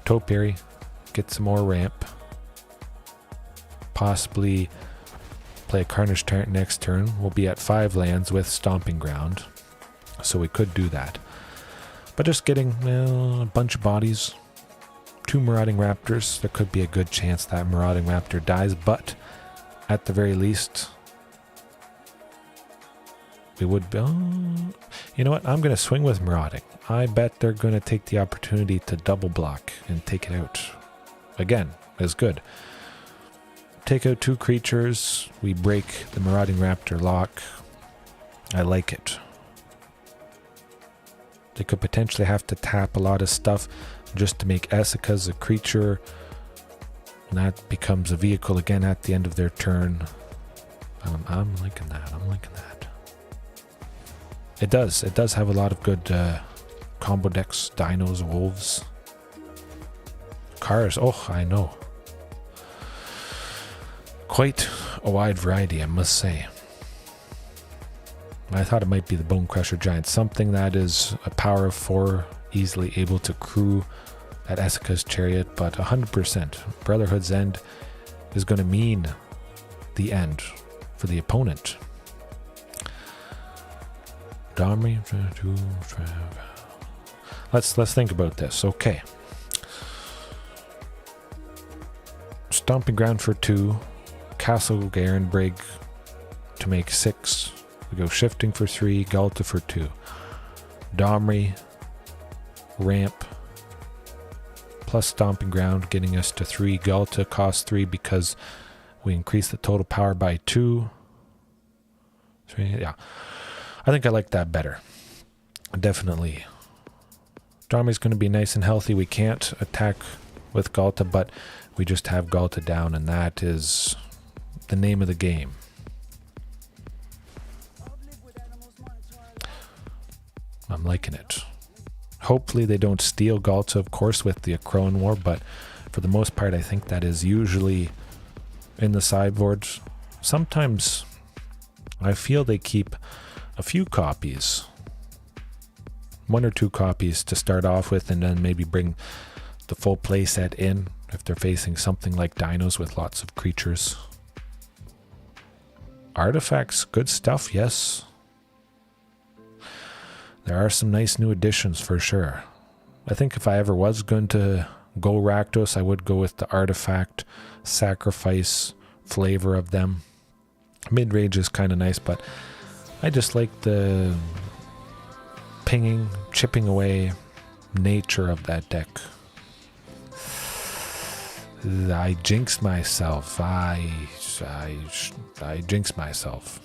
Topiary, get some more ramp. Possibly play a Carnage Tyrant next turn. We'll be at 5 lands with Stomping Ground, so we could do that. But just getting a bunch of bodies. 2 Marauding Raptors. There could be a good chance that Marauding Raptor dies, but at the very least, we would be... you know what? I'm going to swing with Marauding. I bet they're going to take the opportunity to double block and take it out. Again, is good. Take out 2 creatures. We break the Marauding Raptor lock. I like it. They could potentially have to tap a lot of stuff just to make Essica's a creature. And that becomes a vehicle again at the end of their turn. I'm liking that. I'm liking that. It does. It does have a lot of good combo decks. Dinos, wolves. Cars. Oh, I know. Quite a wide variety, I must say. I thought it might be the Bone Crusher Giant. Something that is a power of 4, easily able to crew at Essica's Chariot, but 100%. Brotherhood's End is going to mean the end for the opponent. Let's think about this. Okay. Stomping Ground for 2. Castle Garenbrig to make 6. We go Shifting for 3. Galta for 2. Domri, ramp, plus Stomping Ground, getting us to 3. Galta costs 3 because we increase the total power by 2. 3, yeah. I think I like that better. Definitely Darmy's going to be nice and healthy. We can't attack with Galta, but we just have Galta down, and that is the name of the game. I'm liking it. Hopefully they don't steal Galta, of course, with the Akroan War, but for the most part, I think that is usually in the sideboard. Sometimes I feel they keep a few copies, 1 or 2 copies to start off with, and then maybe bring the full playset in if they're facing something like dinos with lots of creatures. Artifacts, good stuff, yes. There are some nice new additions for sure. I think if I ever was going to go Rakdos, I would go with the artifact sacrifice flavor of them. Midrange is kind of nice, but I just like the pinging, chipping away nature of that deck. I jinxed myself. I jinxed myself.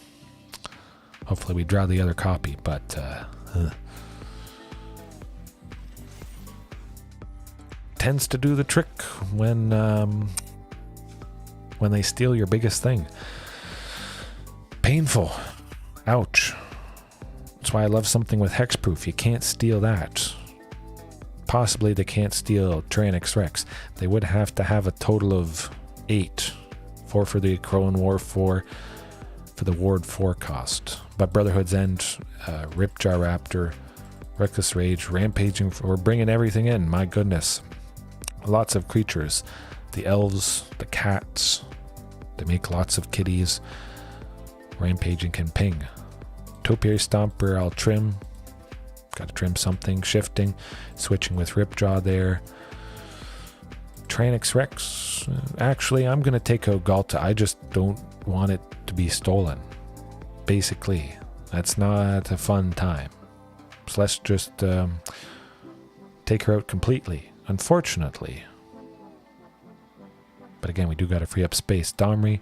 Hopefully we draw the other copy, but tends to do the trick when they steal your biggest thing. Painful. Ouch. That's why I love something with hexproof. You can't steal that. Possibly they can't steal Tyrannix Rex. They would have to have a total of 8. 4 for the Akroan War, 4 for the Ward 4 cost. But Brotherhood's End, Ripjaw Raptor, Reckless Rage, Rampaging, we're bringing everything in, my goodness. Lots of creatures. The elves, the cats, they make lots of kitties. Rampaging can ping. Topiary Stomper, I'll trim. Gotta trim something. Shifting, switching with Ripjaw there. Tyrannix Rex, actually I'm gonna take out Galta. I just don't want it to be stolen. Basically, that's not a fun time. So let's just take her out completely, unfortunately. But again, we do got to free up space. Domri,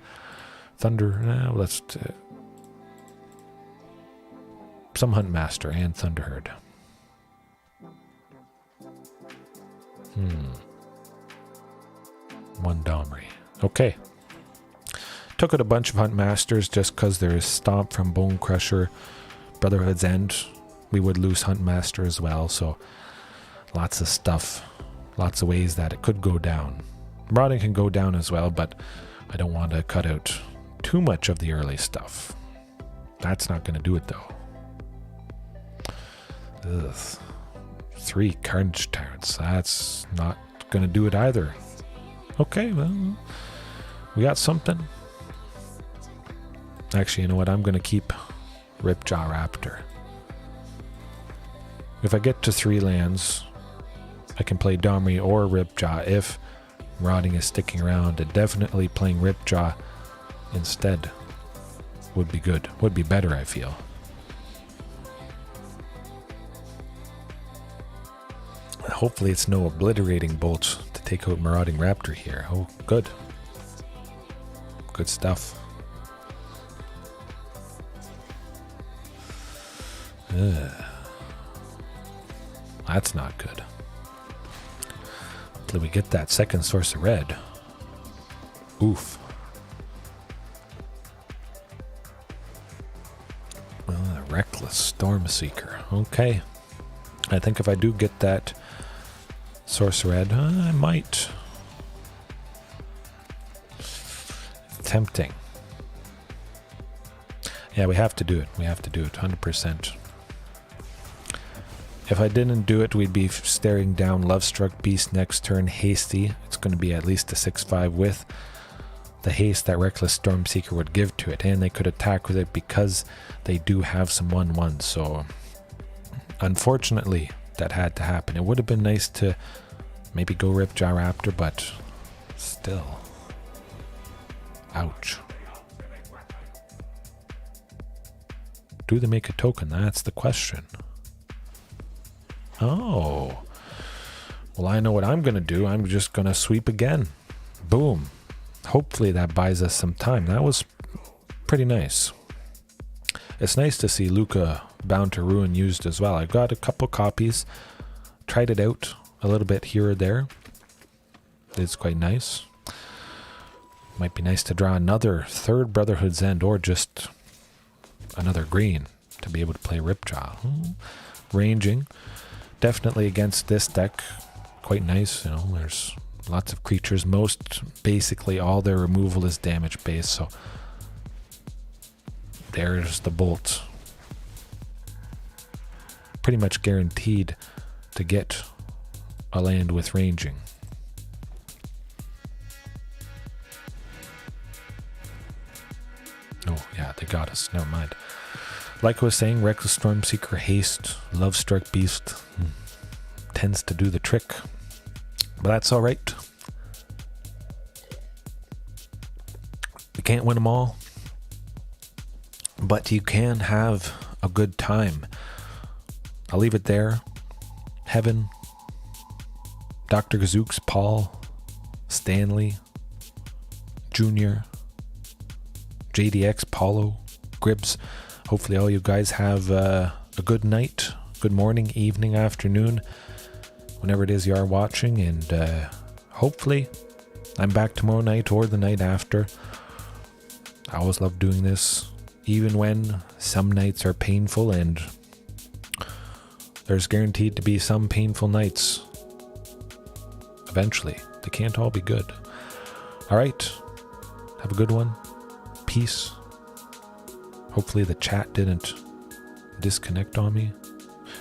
Thunder, let's... some Huntmaster and Thunderherd. One Domri. Okay. Took out a bunch of Huntmasters just because there's Stomp from Bone Crusher, Brotherhood's End. We would lose Huntmaster as well, so lots of stuff, lots of ways that it could go down. Marauding can go down as well, but I don't want to cut out too much of the early stuff. That's not going to do it though. Ugh. 3 Carnage Tyrants. That's not going to do it either. Okay, well, we got something. Actually, you know what? I'm going to keep Ripjaw Raptor. If I get to 3 lands, I can play Domri or Ripjaw if Marauding is sticking around, and definitely playing Ripjaw instead would be good. Would be better, I feel. Hopefully it's no obliterating bolts to take out Marauding Raptor here. Oh, good. Good stuff. That's not good. Hopefully we get that second source of red. Oof. Reckless Stormseeker. Okay. I think if I do get that source of red, I might. Tempting. Yeah, we have to do it. We have to do it 100%. If I didn't do it, we'd be staring down Lovestruck Beast next turn. Hasty. It's going to be at least a 6/5 with the haste that Reckless Stormseeker would give to it. And they could attack with it because they do have some 1/1. So, unfortunately, that had to happen. It would have been nice to maybe go Ripjaw Raptor, but still. Ouch. Do they make a token? That's the question. Oh. Well, I know what I'm going to do. I'm just going to sweep again. Boom. Hopefully that buys us some time. That was pretty nice. It's nice to see Luca Bound to Ruin used as well. I got a couple copies. tried it out a little bit here or there. It's quite nice. Might be nice to draw another third Brotherhood's End or just another green to be able to play Ripjaw. Ranging. Definitely against this deck. Quite nice. You know, there's lots of creatures. Basically all their removal is damage based. So there's the bolt. Pretty much guaranteed to get a land with ranging. Oh, yeah, they got us. Never mind. Like I was saying, Reckless Stormseeker, Haste, Love Struck Beast tends to do the trick. But that's alright. You can't win them all. But you can have a good time. I'll leave it there. Heaven, Dr. Gazooks, Paul, Stanley, Junior, JDX, Paulo, Gribbs. Hopefully all you guys have a good night, good morning, evening, afternoon, whenever it is you are watching. And hopefully I'm back tomorrow night or the night after. I always love doing this, even when some nights are painful, and there's guaranteed to be some painful nights. Eventually. They can't all be good. Alright. Have a good one. Peace. Hopefully the chat didn't disconnect on me.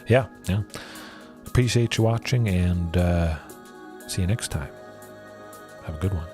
Yeah. Appreciate you watching, and see you next time. Have a good one.